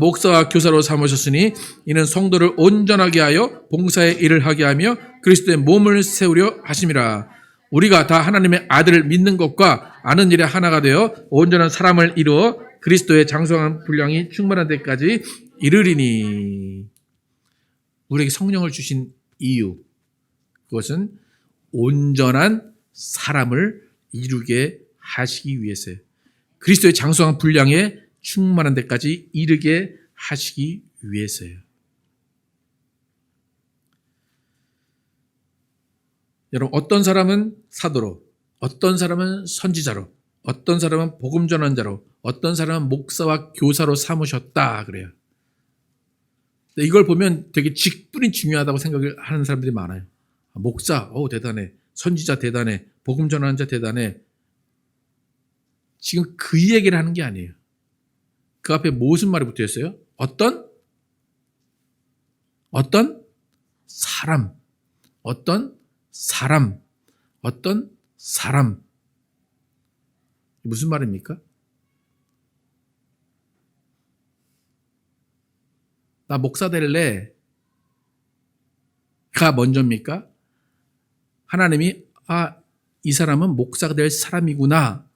목사와 교사로 삼으셨으니 이는 성도를 온전하게 하여 봉사의 일을 하게 하며 그리스도의 몸을 세우려 하심이라. 우리가 다 하나님의 아들을 믿는 것과 아는 일에 하나가 되어 온전한 사람을 이루어 그리스도의 장성한 분량이 충만한 데까지 이르리니. 우리에게 성령을 주신 이유, 그것은 온전한 사람을 이루게 하시기 위해서요. 그리스도의 장성한 분량에 충만한 데까지 이르게 하시기 위해서요. 여러분, 어떤 사람은 사도로, 어떤 사람은 선지자로, 어떤 사람은 복음 전환자로, 어떤 사람은 목사와 교사로 삼으셨다 그래요. 이걸 보면 되게 직분이 중요하다고 생각을 하는 사람들이 많아요. 목사, 대단해. 선지자 대단해. 복음 전환자 대단해. 지금 그 얘기를 하는 게 아니에요. 그 앞에 무슨 말이 붙어 있어요? 어떤 사람, 어떤 사람. 무슨 말입니까? 나 목사 될래? 가 먼저입니까? 하나님이 이 사람은 목사가 될 사람이구나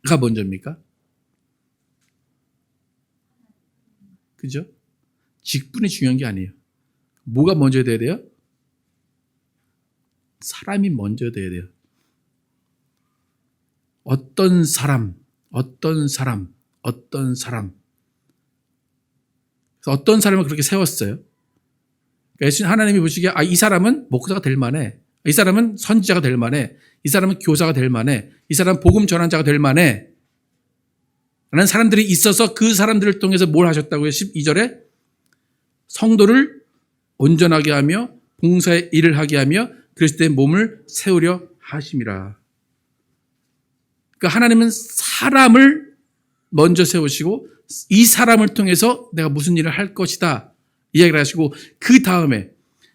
가 먼저입니까? 그죠? 직분이 중요한 게 아니에요. 뭐가 먼저 돼야 돼요? 사람이 먼저 돼야 돼요. 어떤 사람을 그렇게 세웠어요. 그러니까 하나님이 보시기에 이 사람은 목사가 될 만해. 이 사람은 선지자가 될 만해. 이 사람은 교사가 될 만해. 이 사람은 복음 전환자가 될 만해. 라는 사람들이 있어서 그 사람들을 통해서 뭘 하셨다고요? 12절에 성도를 온전하게 하며 봉사의 일을 하게 하며 그리스도의 몸을 세우려 하심이라. 그러니까 하나님은 사람을 먼저 세우시고 이 사람을 통해서 내가 무슨 일을 할 것이다 이야기를 하시고 그 다음에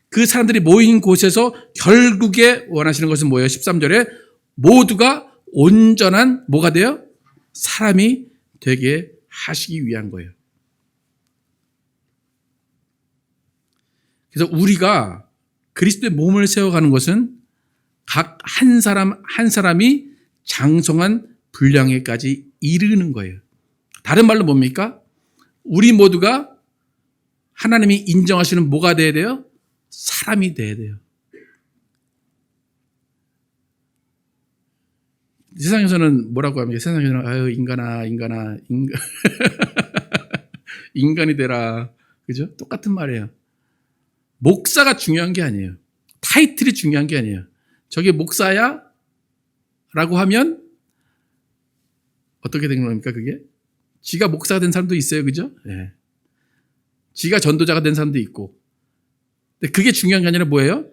그 사람들이 모인 곳에서 결국에 원하시는 것은 뭐예요? 13절에 모두가 온전한 뭐가 돼요? 사람이 되게 하시기 위한 거예요. 그래서 우리가 그리스도의 몸을 세워가는 것은 각 한 사람 한 사람이 장성한 분량에까지 이르는 거예요. 다른 말로 뭡니까? 우리 모두가 하나님이 인정하시는 뭐가 돼야 돼요? 사람이 돼야 돼요. 세상에서는 뭐라고 합니까? 세상에서는 인간이 되라. 그죠? 똑같은 말이에요. 목사가 중요한 게 아니에요. 타이틀이 중요한 게 아니에요. 저게 목사야? 라고 하면 어떻게 된 겁니까, 그게? 지가 목사가 된 사람도 있어요, 그죠? 예. 지가 전도자가 된 사람도 있고. 근데 그게 중요한 게 아니라 뭐예요?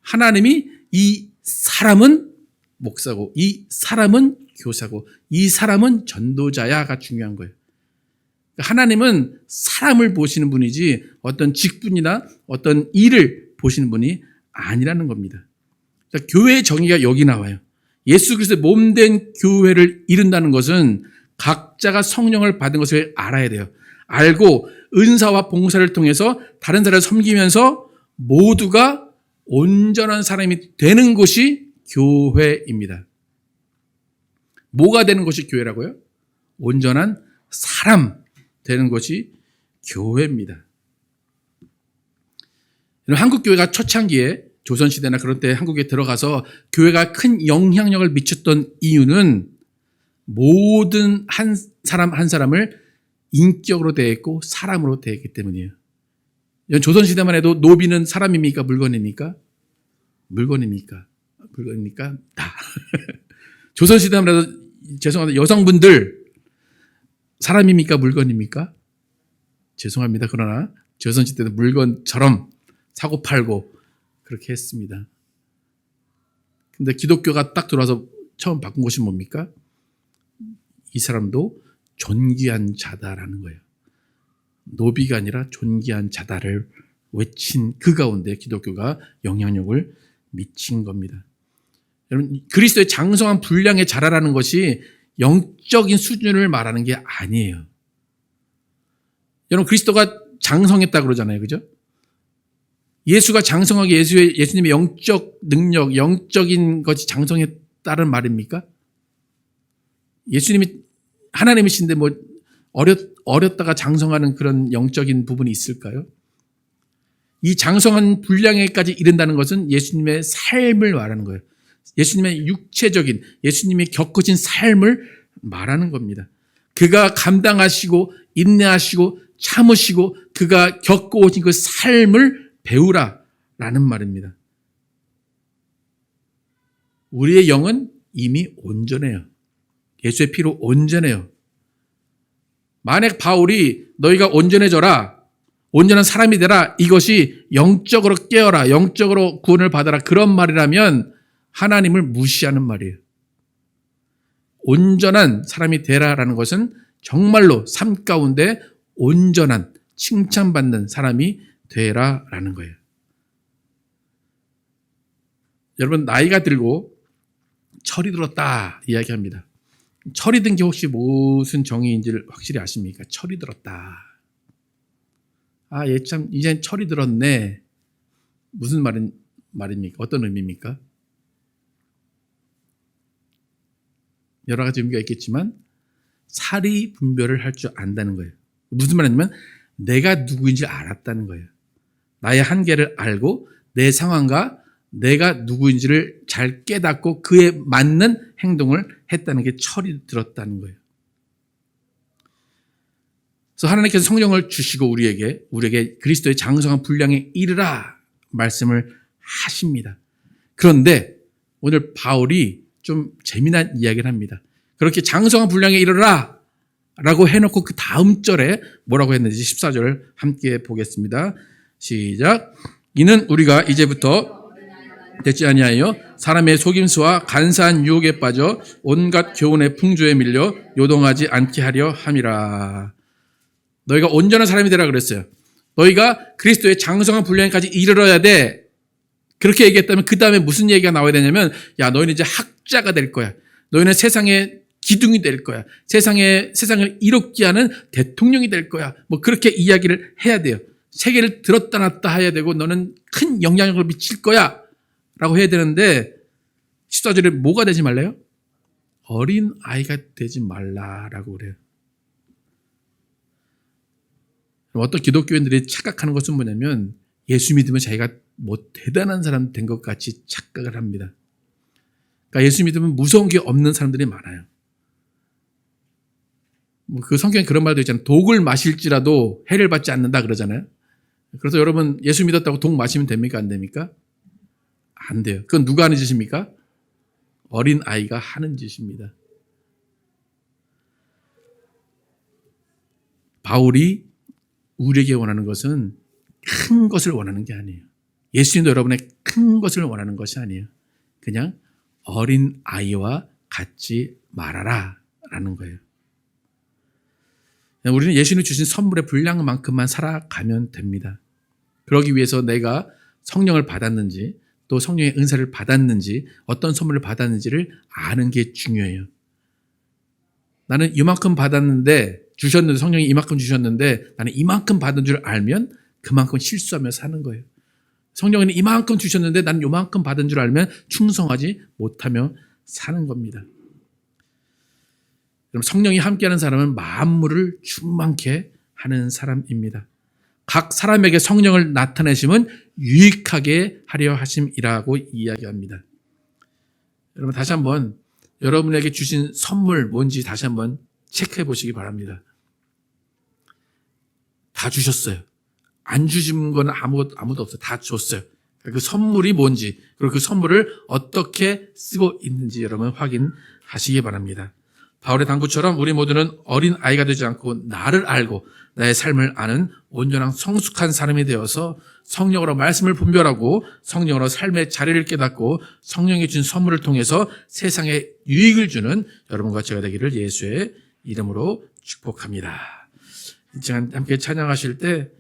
하나님이 이 사람은 목사고, 이 사람은 교사고, 이 사람은 전도자야가 중요한 거예요. 하나님은 사람을 보시는 분이지 어떤 직분이나 어떤 일을 보시는 분이 아니라는 겁니다. 교회의 정의가 여기 나와요. 예수 그리스도의 몸된 교회를 이룬다는 것은 각자가 성령을 받은 것을 알아야 돼요. 알고 은사와 봉사를 통해서 다른 사람을 섬기면서 모두가 온전한 사람이 되는 것이 교회입니다. 뭐가 되는 것이 교회라고요? 온전한 사람 되는 것이 교회입니다. 한국 교회가 초창기에 조선시대나 그런 때 한국에 들어가서 교회가 큰 영향력을 미쳤던 이유는 모든 한 사람 한 사람을 인격으로 대했고 사람으로 대했기 때문이에요. 조선시대만 해도 노비는 사람입니까? 물건입니까? 물건입니까? 다. 조선시대만 해도 죄송합니다. 여성분들 사람입니까? 물건입니까? 죄송합니다. 그러나 조선시대도 물건처럼 사고 팔고 그렇게 했습니다. 근데 기독교가 딱 들어와서 처음 바꾼 것이 뭡니까? 이 사람도 존귀한 자다라는 거예요. 노비가 아니라 존귀한 자다를 외친 그 가운데 기독교가 영향력을 미친 겁니다. 여러분, 그리스도의 장성한 분량에 자라라는 것이 영적인 수준을 말하는 게 아니에요. 여러분, 그리스도가 장성했다 그러잖아요. 그죠? 예수가 장성하게 예수님의 영적 능력, 영적인 것이 장성했다는 말입니까? 예수님이 하나님이신데 뭐 어렸다가 장성하는 그런 영적인 부분이 있을까요? 이 장성한 분량에까지 이른다는 것은 예수님의 삶을 말하는 거예요. 예수님의 육체적인, 예수님이 겪으신 삶을 말하는 겁니다. 그가 감당하시고 인내하시고 참으시고 그가 겪어오신 그 삶을 배우라라는 말입니다. 우리의 영은 이미 온전해요. 예수의 피로 온전해요. 만약 바울이 너희가 온전해져라, 온전한 사람이 되라, 이것이 영적으로 깨어라, 영적으로 구원을 받아라, 그런 말이라면 하나님을 무시하는 말이에요. 온전한 사람이 되라라는 것은 정말로 삶 가운데 온전한 칭찬받는 사람이 되라라는 거예요. 여러분, 나이가 들고 철이 들었다 이야기합니다. 철이 든 게 혹시 무슨 정의인지를 확실히 아십니까? 철이 들었다. 아, 얘 참 이젠 철이 들었네. 무슨 말입니까? 어떤 의미입니까? 여러 가지 의미가 있겠지만 사리 분별을 할 줄 안다는 거예요. 무슨 말이냐면 내가 누구인지 알았다는 거예요. 나의 한계를 알고 내 상황과 내가 누구인지를 잘 깨닫고 그에 맞는 행동을 했다는 게 철이 들었다는 거예요. 그래서 하나님께서 성령을 주시고 우리에게 그리스도의 장성한 분량에 이르라 말씀을 하십니다. 그런데 오늘 바울이 좀 재미난 이야기를 합니다. 그렇게 장성한 분량에 이르라 라고 해놓고 그 다음 절에 뭐라고 했는지 14절 함께 보겠습니다. 시작. 이는 우리가 이제부터 되지 아니하여 사람의 속임수와 간사한 유혹에 빠져 온갖 교훈의 풍조에 밀려 요동하지 않게 하려 함이라. 너희가 온전한 사람이 되라 그랬어요. 너희가 그리스도의 장성한 분량까지 이르러야 돼. 그렇게 얘기했다면 그 다음에 무슨 얘기가 나와야 되냐면, 야, 너희는 이제 학자가 될 거야. 너희는 세상의 기둥이 될 거야. 세상을 이롭게 하는 대통령이 될 거야. 뭐 그렇게 이야기를 해야 돼요. 세계를 들었다 놨다 해야 되고 너는 큰 영향력을 미칠 거야 라고 해야 되는데 14절에 뭐가 되지 말래요? 어린 아이가 되지 말라라고 그래요. 어떤 기독교인들이 착각하는 것은 뭐냐면 예수 믿으면 자기가 뭐 대단한 사람 된 것 같이 착각을 합니다. 그러니까 예수 믿으면 무서운 게 없는 사람들이 많아요. 그 성경에 그런 말도 있잖아요. 독을 마실지라도 해를 받지 않는다 그러잖아요. 그래서 여러분 예수 믿었다고 독 마시면 됩니까? 안 됩니까? 안 돼요. 그건 누가 하는 짓입니까? 어린 아이가 하는 짓입니다. 바울이 우리에게 원하는 것은 큰 것을 원하는 게 아니에요. 예수님도 여러분의 큰 것을 원하는 것이 아니에요. 그냥 어린 아이와 같지 말아라 라는 거예요. 우리는 예수님이 주신 선물의 분량만큼만 살아가면 됩니다. 그러기 위해서 내가 성령을 받았는지 또 성령의 은사를 받았는지 어떤 선물을 받았는지를 아는 게 중요해요. 나는 이만큼 받았는데 주셨는데 성령이 이만큼 주셨는데 나는 이만큼 받은 줄 알면 그만큼 실수하며 사는 거예요. 성령은 이만큼 주셨는데 나는 이만큼 받은 줄 알면 충성하지 못하며 사는 겁니다. 그럼 성령이 함께하는 사람은 만물을 충만케 하는 사람입니다. 각 사람에게 성령을 나타내심은 유익하게 하려 하심이라고 이야기합니다. 여러분 다시 한번 여러분에게 주신 선물 뭔지 다시 한번 체크해 보시기 바랍니다. 다 주셨어요. 안 주신 건 아무도 없어요. 다 줬어요. 그 선물이 뭔지 그리고 그 선물을 어떻게 쓰고 있는지 여러분 확인하시기 바랍니다. 바울의 당부처럼 우리 모두는 어린 아이가 되지 않고 나를 알고 나의 삶을 아는 온전한 성숙한 사람이 되어서 성령으로 말씀을 분별하고 성령으로 삶의 자리를 깨닫고 성령이 준 선물을 통해서 세상에 유익을 주는 여러분과 제가 되기를 예수의 이름으로 축복합니다. 이 시간 함께 찬양하실 때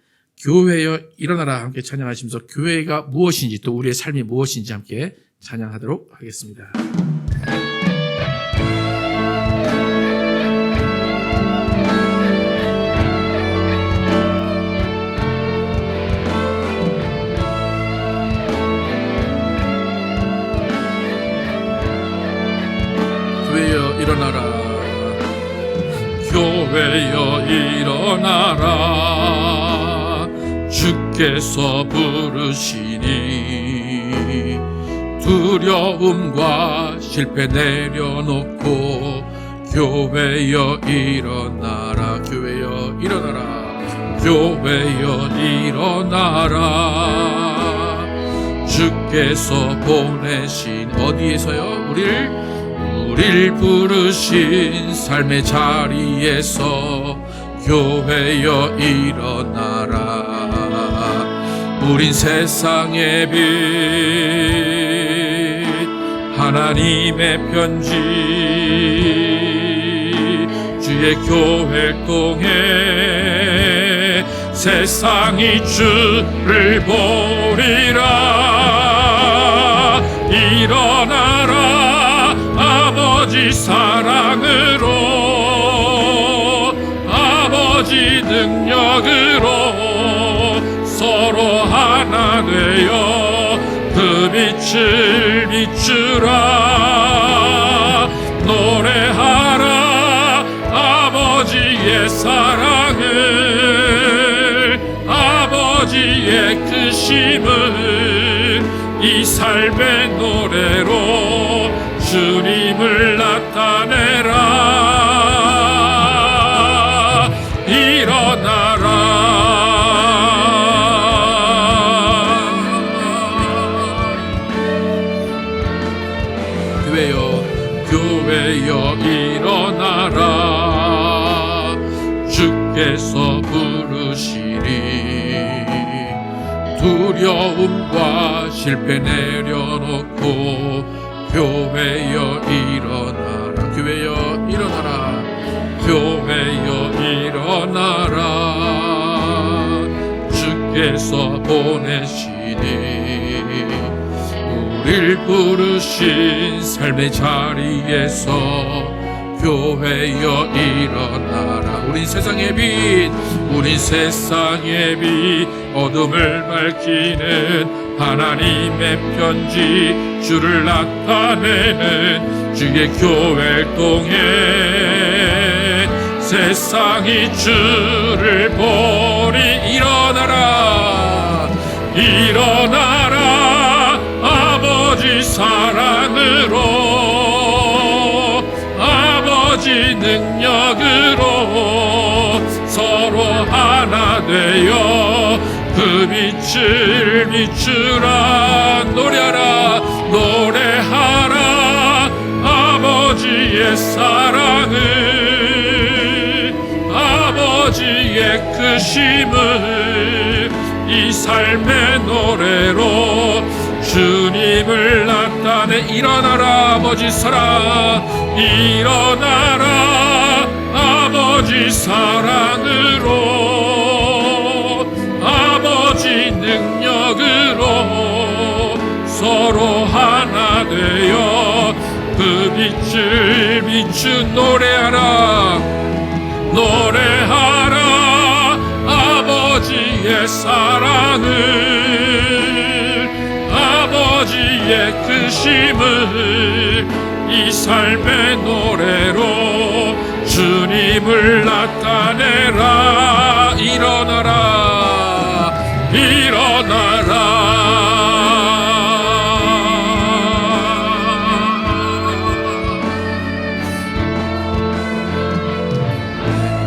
교회여 일어나라 함께 찬양하시면서 교회가 무엇인지 또 우리의 삶이 무엇인지 함께 찬양하도록 하겠습니다. 교회여 일어나라 교회여 일어나라 주께서 부르시니 두려움과 실패 내려놓고 교회여 일어나라 교회여 일어나라 교회여 일어나라 주께서 주께서 보내신 어디에서요? 우리를 부르신 삶의 자리에서 교회여 일어나라. 우린 세상의 빛 하나님의 편지 주의 교회를 통해 세상이 주를 보리라. 일어나라 아버지 사랑으로 아버지 능력으로 서로 하나 되어 그 빛을 비추라. 노래하라 아버지의 사랑을 아버지의 크심을 이 삶의 노래로 주님을 나타내라. 일어나라. 교회여 일어나라. 주께서 부르시리. 두려움과 실패 내려놓고 교회여 일어나라. 교회여 일어나라. 교회여 일어나라. 주께서 보내시니 우릴 부르신 삶의 자리에서 교회여 일어나라. 우린 세상의 빛, 우린 세상의 빛, 어둠을 밝히는 하나님의 편지, 주를 나타내는 주의 교회를 통해 세상이 주를 보리. 일어나라. 일어나라 아버지 사랑으로 아버지 능력으로 서로 하나 되어 그 빛을 비추라. 노래하라 노래하라 아버지의 사랑을 아버지의 크심을 이 삶의 노래로 주님을 나타내. 일어나라 아버지 사랑. 일어나라 아버지 사랑으로 아버지 능력으로 서로 하나 되어 그 빛을 비춘. 노래하라 노래하라 아버지의 사랑을 아버지의 크심을 이 삶의 노래로 주님을 나타내라. 일어나라 일어나라.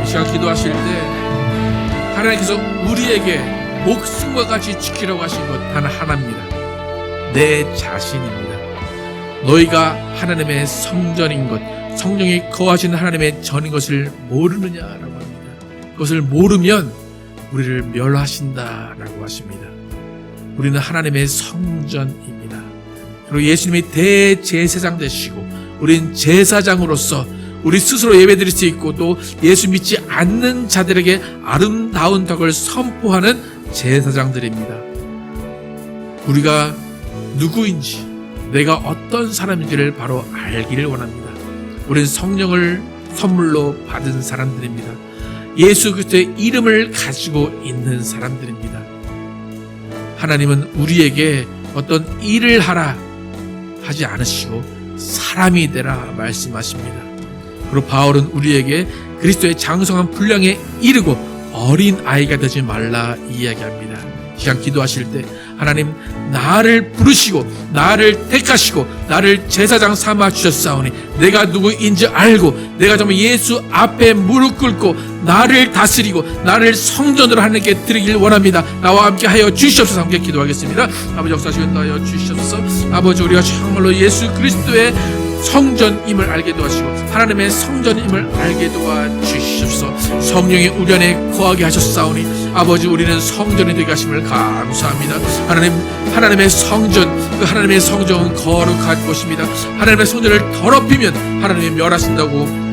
이 시간 기도하실 때 하나님께서 우리에게 목숨과 같이 지키라고 하신 것 단 하나입니다. 내 자신입니다. 너희가 하나님의 성전인 것, 성령이 거하시는 하나님의 전인 것을 모르느냐라고 합니다. 그것을 모르면 우리를 멸하신다라고 하십니다. 우리는 하나님의 성전입니다. 그리고 예수님이 대제사장 되시고 우리는 제사장으로서 우리 스스로 예배드릴 수 있고 또 예수 믿지 않는 자들에게 아름다운 덕을 선포하는 제사장들입니다. 우리가 누구인지 내가 어떤 사람인지를 바로 알기를 원합니다. 우리는 성령을 선물로 받은 사람들입니다. 예수 그리스도의 이름을 가지고 있는 사람들입니다. 하나님은 우리에게 어떤 일을 하라 하지 않으시고 사람이 되라 말씀하십니다. 그리고 바울은 우리에게 그리스도의 장성한 분량에 이르고 어린 아이가 되지 말라 이야기합니다. 시간 기도하실 때 하나님 나를 부르시고 나를 택하시고 나를 제사장 삼아 주셨사오니 내가 누구인지 알고 내가 정말 예수 앞에 무릎 꿇고 나를 다스리고 나를 성전으로 하나님께 드리길 원합니다. 나와 함께 하여 주시옵소서. 함께 기도하겠습니다. 아버지 역사하시고 인도하여 주시옵소서. 아버지 우리가 정말로 예수 그리스도의 성전임을 알게 도와주시고 하나님의 성전임을 알게 도와주시옵소서. 성령이 우리 안에 거하게 하셨사오니 아버지 우리는 성전이 되게 하심을 감사합니다. 하나님의 성전, 그 하나님의 성전은 거룩한 곳입니다. 하나님의 성전을 더럽히면 하나님이 멸하신다고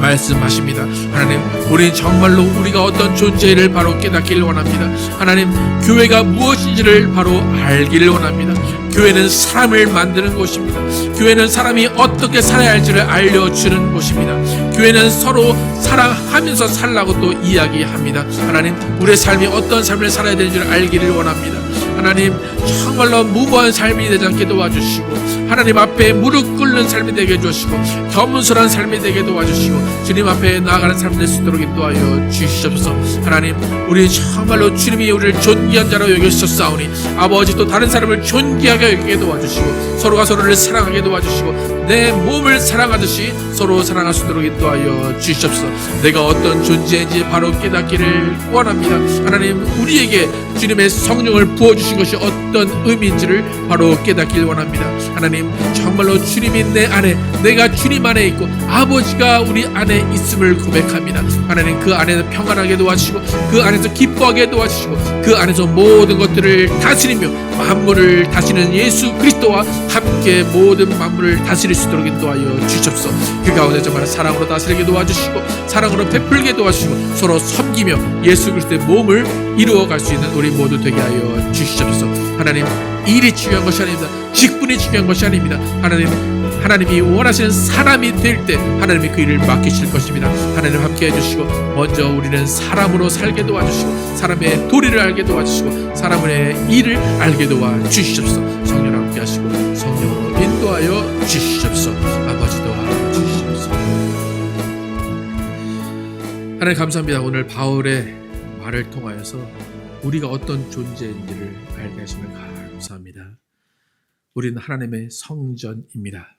말씀하십니다. 하나님 우리는 정말로 우리가 어떤 존재를 바로 깨닫기를 원합니다. 하나님 교회가 무엇인지를 바로 알기를 원합니다. 교회는 사람을 만드는 곳입니다. 교회는 사람이 어떻게 살아야 할지를 알려주는 곳입니다. 교회는 서로 사랑하면서 살라고 또 이야기합니다. 하나님 우리의 삶이 어떤 삶을 살아야 되는지를 알기를 원합니다. 하나님 정말로 무모한 삶이 되지 않게 도와주시고 하나님 앞에 무릎 꿇는 삶이 되게 해주시고 겸손한 삶이 되게 도와주시고 주님 앞에 나아가는 삶이 될 수 있도록 인도하여 주시옵소서. 하나님 우리 정말로 주님이 우리를 존귀한 자로 여기셨사오니 아버지 또 다른 사람을 존귀하게 여기게 도와주시고 서로가 서로를 사랑하게 도와주시고 내 몸을 사랑하듯이 서로 사랑할 수 있도록 인도하여 주시옵소서. 내가 어떤 존재인지 바로 깨닫기를 원합니다. 하나님 우리에게 주님의 성령을 부어주신 것이 어떤 의미인지를 바로 깨닫기를 원합니다. 하나님 정말로 주님이 내 안에 내가 주님 안에 있고 아버지가 우리 안에 있음을 고백합니다. 하나님 그 안에서 평안하게 도와주시고 그 안에서 기뻐하게 도와주시고 그 안에서 모든 것들을 다스리며 만물을 다스리는 예수 그리스도와 함께 모든 만물을 다스릴 수 있도록 인도하여 주시옵소서. 그 가운데 정말 사랑으로 다스리게 도와주시고 사랑으로 베풀게 도와주시고 서로 섬기며 예수 그리스도의 몸을 이루어갈 수 있는 우리 모두 되게 하여 주시옵소서. 하나님 일이 중요한 것이 아닙니다. 직분이 중요한 것이 아닙니다. 하나님이 원하시는 사람이 될 때 하나님이 그 일을 맡기실 것입니다. 하나님 함께 해주시고 먼저 우리는 사람으로 살게 도와주시고 사람의 도리를 알게 도와주시고 사람의 일을 알게 도와주시옵소서. 성령 함께 하시고 성령으로 인도하여 주시옵소서. 아버지 도와주시옵소서. 하나님 감사합니다. 오늘 바울의 말을 통하여서 우리가 어떤 존재인지를 알게 하심을 감사합니다. 우리는 하나님의 성전입니다.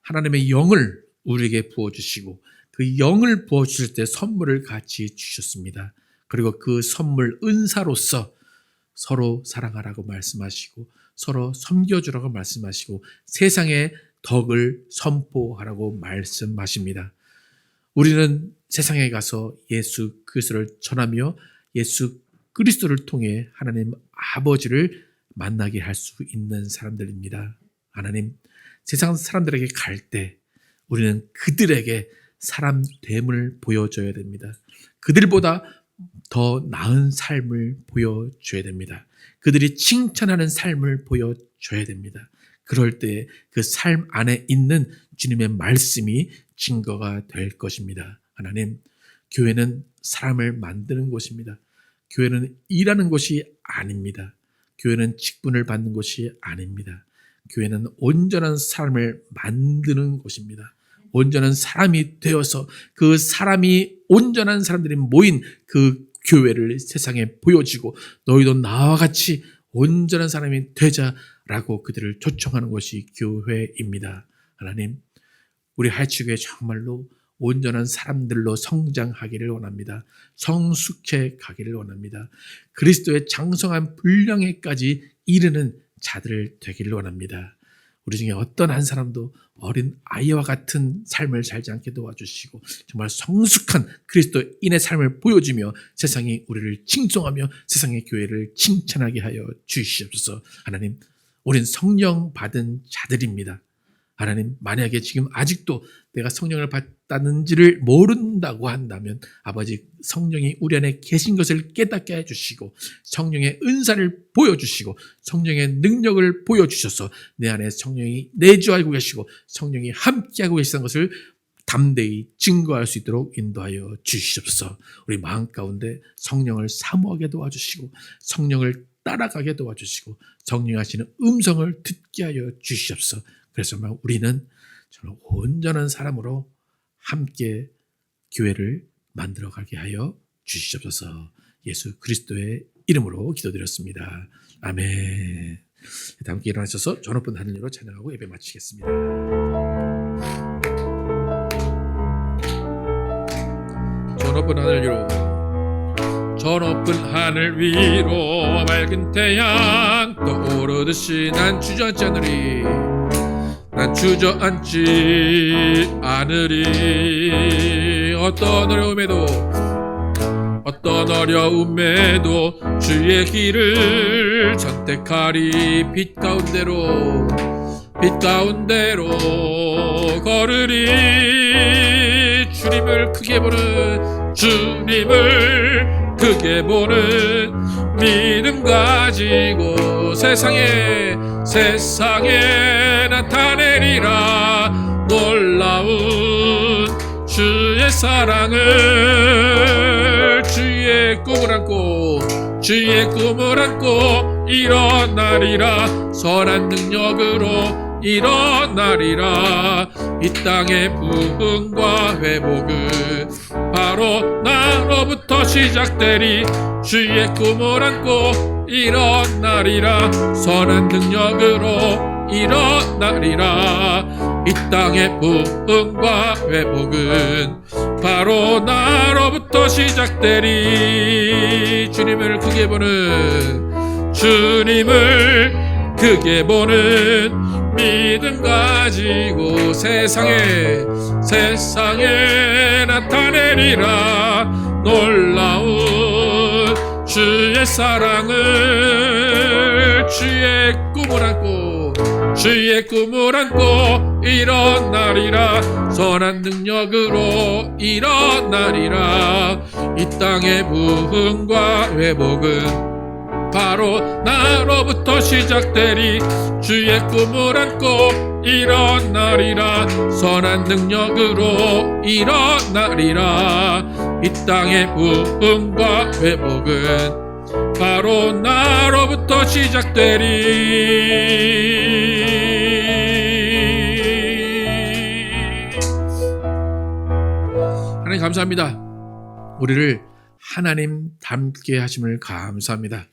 하나님의 영을 우리에게 부어주시고 그 영을 부어주실 때 선물을 같이 주셨습니다. 그리고 그 선물 은사로서 서로 사랑하라고 말씀하시고 서로 섬겨주라고 말씀하시고 세상의 덕을 선포하라고 말씀하십니다. 우리는 세상에 가서 예수 그리스도를 전하며 예수 그리스도를 통해 하나님 아버지를 만나게 할 수 있는 사람들입니다. 하나님 세상 사람들에게 갈 때 우리는 그들에게 사람됨을 보여줘야 됩니다. 그들보다 더 나은 삶을 보여줘야 됩니다. 그들이 칭찬하는 삶을 보여줘야 됩니다. 그럴 때 그 삶 안에 있는 주님의 말씀이 증거가 될 것입니다. 하나님, 교회는 사람을 만드는 곳입니다. 교회는 일하는 곳이 아닙니다. 교회는 직분을 받는 곳이 아닙니다. 교회는 온전한 사람을 만드는 곳입니다. 온전한 사람이 되어서 그 사람이 온전한 사람들이 모인 그 교회를 세상에 보여주고 너희도 나와 같이 온전한 사람이 되자라고 그들을 초청하는 것이 교회입니다. 하나님, 우리 하이츠교회 정말로 온전한 사람들로 성장하기를 원합니다. 성숙해 가기를 원합니다. 그리스도의 장성한 분량에까지 이르는 자들 되기를 원합니다. 우리 중에 어떤 한 사람도 어린 아이와 같은 삶을 살지 않게 도와주시고 정말 성숙한 그리스도인의 삶을 보여주며 세상이 우리를 칭송하며 세상의 교회를 칭찬하게 하여 주시옵소서. 하나님, 우린 성령 받은 자들입니다. 하나님, 만약에 지금 아직도 내가 성령을 받았는지를 모른다고 한다면 아버지 성령이 우리 안에 계신 것을 깨닫게 해주시고 성령의 은사를 보여주시고 성령의 능력을 보여주셔서 내 안에 성령이 내주하고 계시고 성령이 함께하고 계시다는 것을 담대히 증거할 수 있도록 인도하여 주시옵소서. 우리 마음 가운데 성령을 사모하게 도와주시고 성령을 따라가게 도와주시고 성령이 하시는 음성을 듣게 하여 주시옵소서. 그래서 우리는 정말 온전한 사람으로 함께 교회를 만들어가게 하여 주시옵소서. 예수 그리스도의 이름으로 기도드렸습니다. 아멘. 다 함께 일어나셔서 저 높은 하늘로 찬양하고 예배 마치겠습니다. 저 높은 하늘 위로, 저 높은 하늘 위로 맑은 태양 떠오르듯이 난 주저앉지 않으리. 난 주저앉지 않으리. 어떤 어려움에도 주의 길을 선택하리. 빛 가운데로 걸으리. 주님을 크게 보는 믿음 가지고 세상에 나타내리라. 놀라운 주의 사랑을, 주의 꿈을 안고 일어나리라. 선한 능력으로 일어나리라. 이 땅의 부흥과 회복은 바로 나로부터 시작되리. 주의 꿈을 안고 일어나리라. 선한 능력으로 일어나리라. 이 땅의 부흥과 회복은 바로 나로부터 시작되리. 주님을 크게 보는 믿음 가지고 세상에 나타내리라. 놀라운 주의 사랑을, 주의 꿈을 안고 일어나리라. 선한 능력으로 일어나리라. 이 땅의 부흥과 회복은 바로 나로부터 시작되리. 주의 꿈을 안고 일어나리라. 선한 능력으로 일어나리라. 이 땅의 부흥과 회복은 바로 나로부터 시작되리. 하나님 감사합니다. 우리를 하나님 닮게 하심을 감사합니다.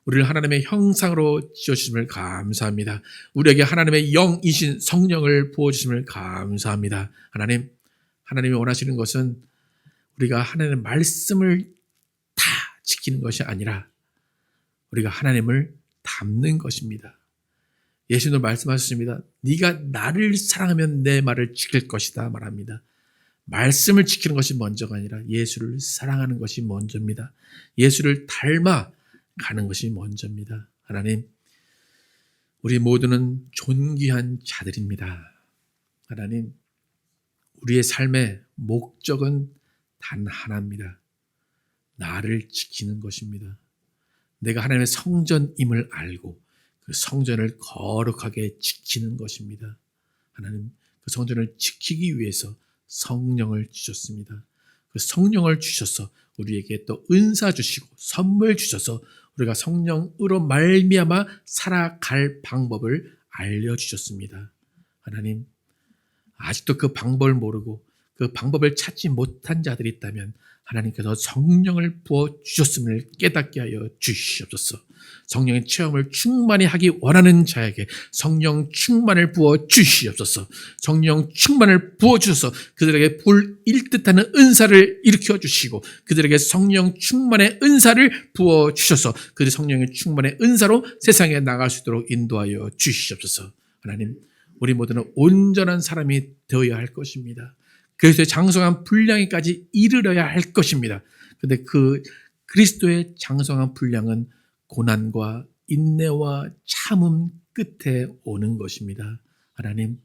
우리를 하나님의 형상으로 지어주심을 감사합니다. 우리에게 하나님의 영이신 성령을 부어주심을 감사합니다. 하나님이 원하시는 것은 우리가 하나님의 말씀을 다 지키는 것이 아니라 우리가 하나님을 닮는 것입니다. 예수님도 말씀하셨습니다. 네가 나를 사랑하면 내 말을 지킬 것이다 말합니다. 말씀을 지키는 것이 먼저가 아니라 예수를 사랑하는 것이 먼저입니다. 예수를 닮아 가는 것이 먼저입니다. 하나님, 우리 모두는 존귀한 자들입니다. 하나님, 우리의 삶의 목적은 단 하나입니다. 나를 지키는 것입니다. 내가 하나님의 성전임을 알고 그 성전을 거룩하게 지키는 것입니다. 하나님, 그 성전을 지키기 위해서 성령을 주셨습니다. 그 성령을 주셔서 우리에게 또 은사 주시고 선물 주셔서 우리가 성령으로 말미암아 살아갈 방법을 알려주셨습니다. 하나님, 아직도 그 방법을 모르고 그 방법을 찾지 못한 자들이 있다면 하나님께서 성령을 부어주셨음을 깨닫게 하여 주시옵소서. 성령의 체험을 충만히 하기 원하는 자에게 성령 충만을 부어주시옵소서. 성령 충만을 부어주셔서 그들에게 불일 듯하는 은사를 일으켜주시고 그들에게 성령 충만의 은사를 부어주셔서 그들의 성령의 충만의 은사로 세상에 나갈 수 있도록 인도하여 주시옵소서. 하나님, 우리 모두는 온전한 사람이 되어야 할 것입니다. 그리스도의 장성한 분량에까지 이르러야 할 것입니다. 그런데 그 그리스도의 장성한 분량은 고난과 인내와 참음 끝에 오는 것입니다. 하나님,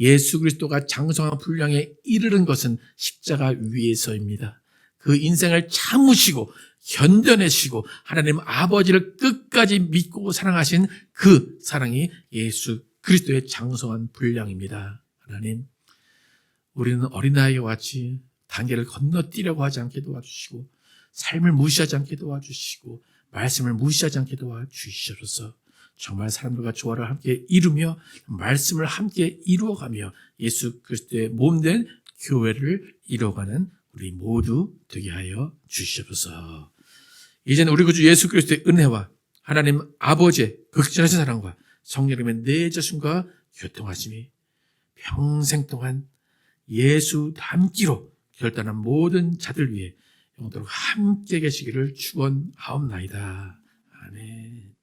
예수 그리스도가 장성한 분량에 이르는 것은 십자가 위에서입니다. 그 인생을 참으시고 견뎌내시고 하나님 아버지를 끝까지 믿고 사랑하신 그 사랑이 예수 그리스도의 장성한 분량입니다. 하나님, 우리는 어린아이와 같이 단계를 건너뛰려고 하지 않게 도와주시고 삶을 무시하지 않게 도와주시고 말씀을 무시하지 않게 도와주시옵소서. 정말 사람들과 조화를 함께 이루며 말씀을 함께 이루어가며 예수 그리스도의 몸된 교회를 이루어가는 우리 모두 되게 하여 주시옵소서. 이제는 우리 구주 예수 그리스도의 은혜와 하나님 아버지의 극진하신 사랑과 성령님의 내 자신과 교통하심이 평생 동안 예수 닮기로 결단한 모든 자들 위해 영원토록 함께 계시기를 축원하옵나이다. 아멘.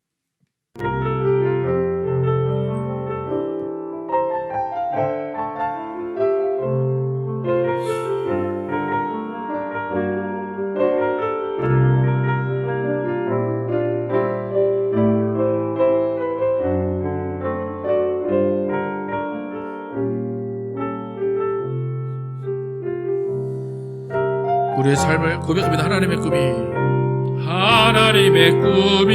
우리의 삶을 고백합니다. 하나님의 꿈이 하나님의 꿈이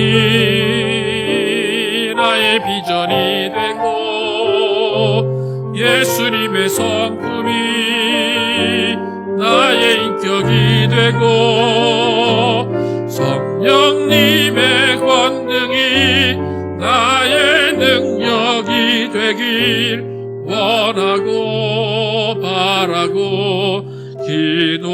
나의 비전이 되고 예수님의 성품이 나의 인격이 되고 성령님의 권능이 나의 능력이 되길 원하고 바라고 기도합니다.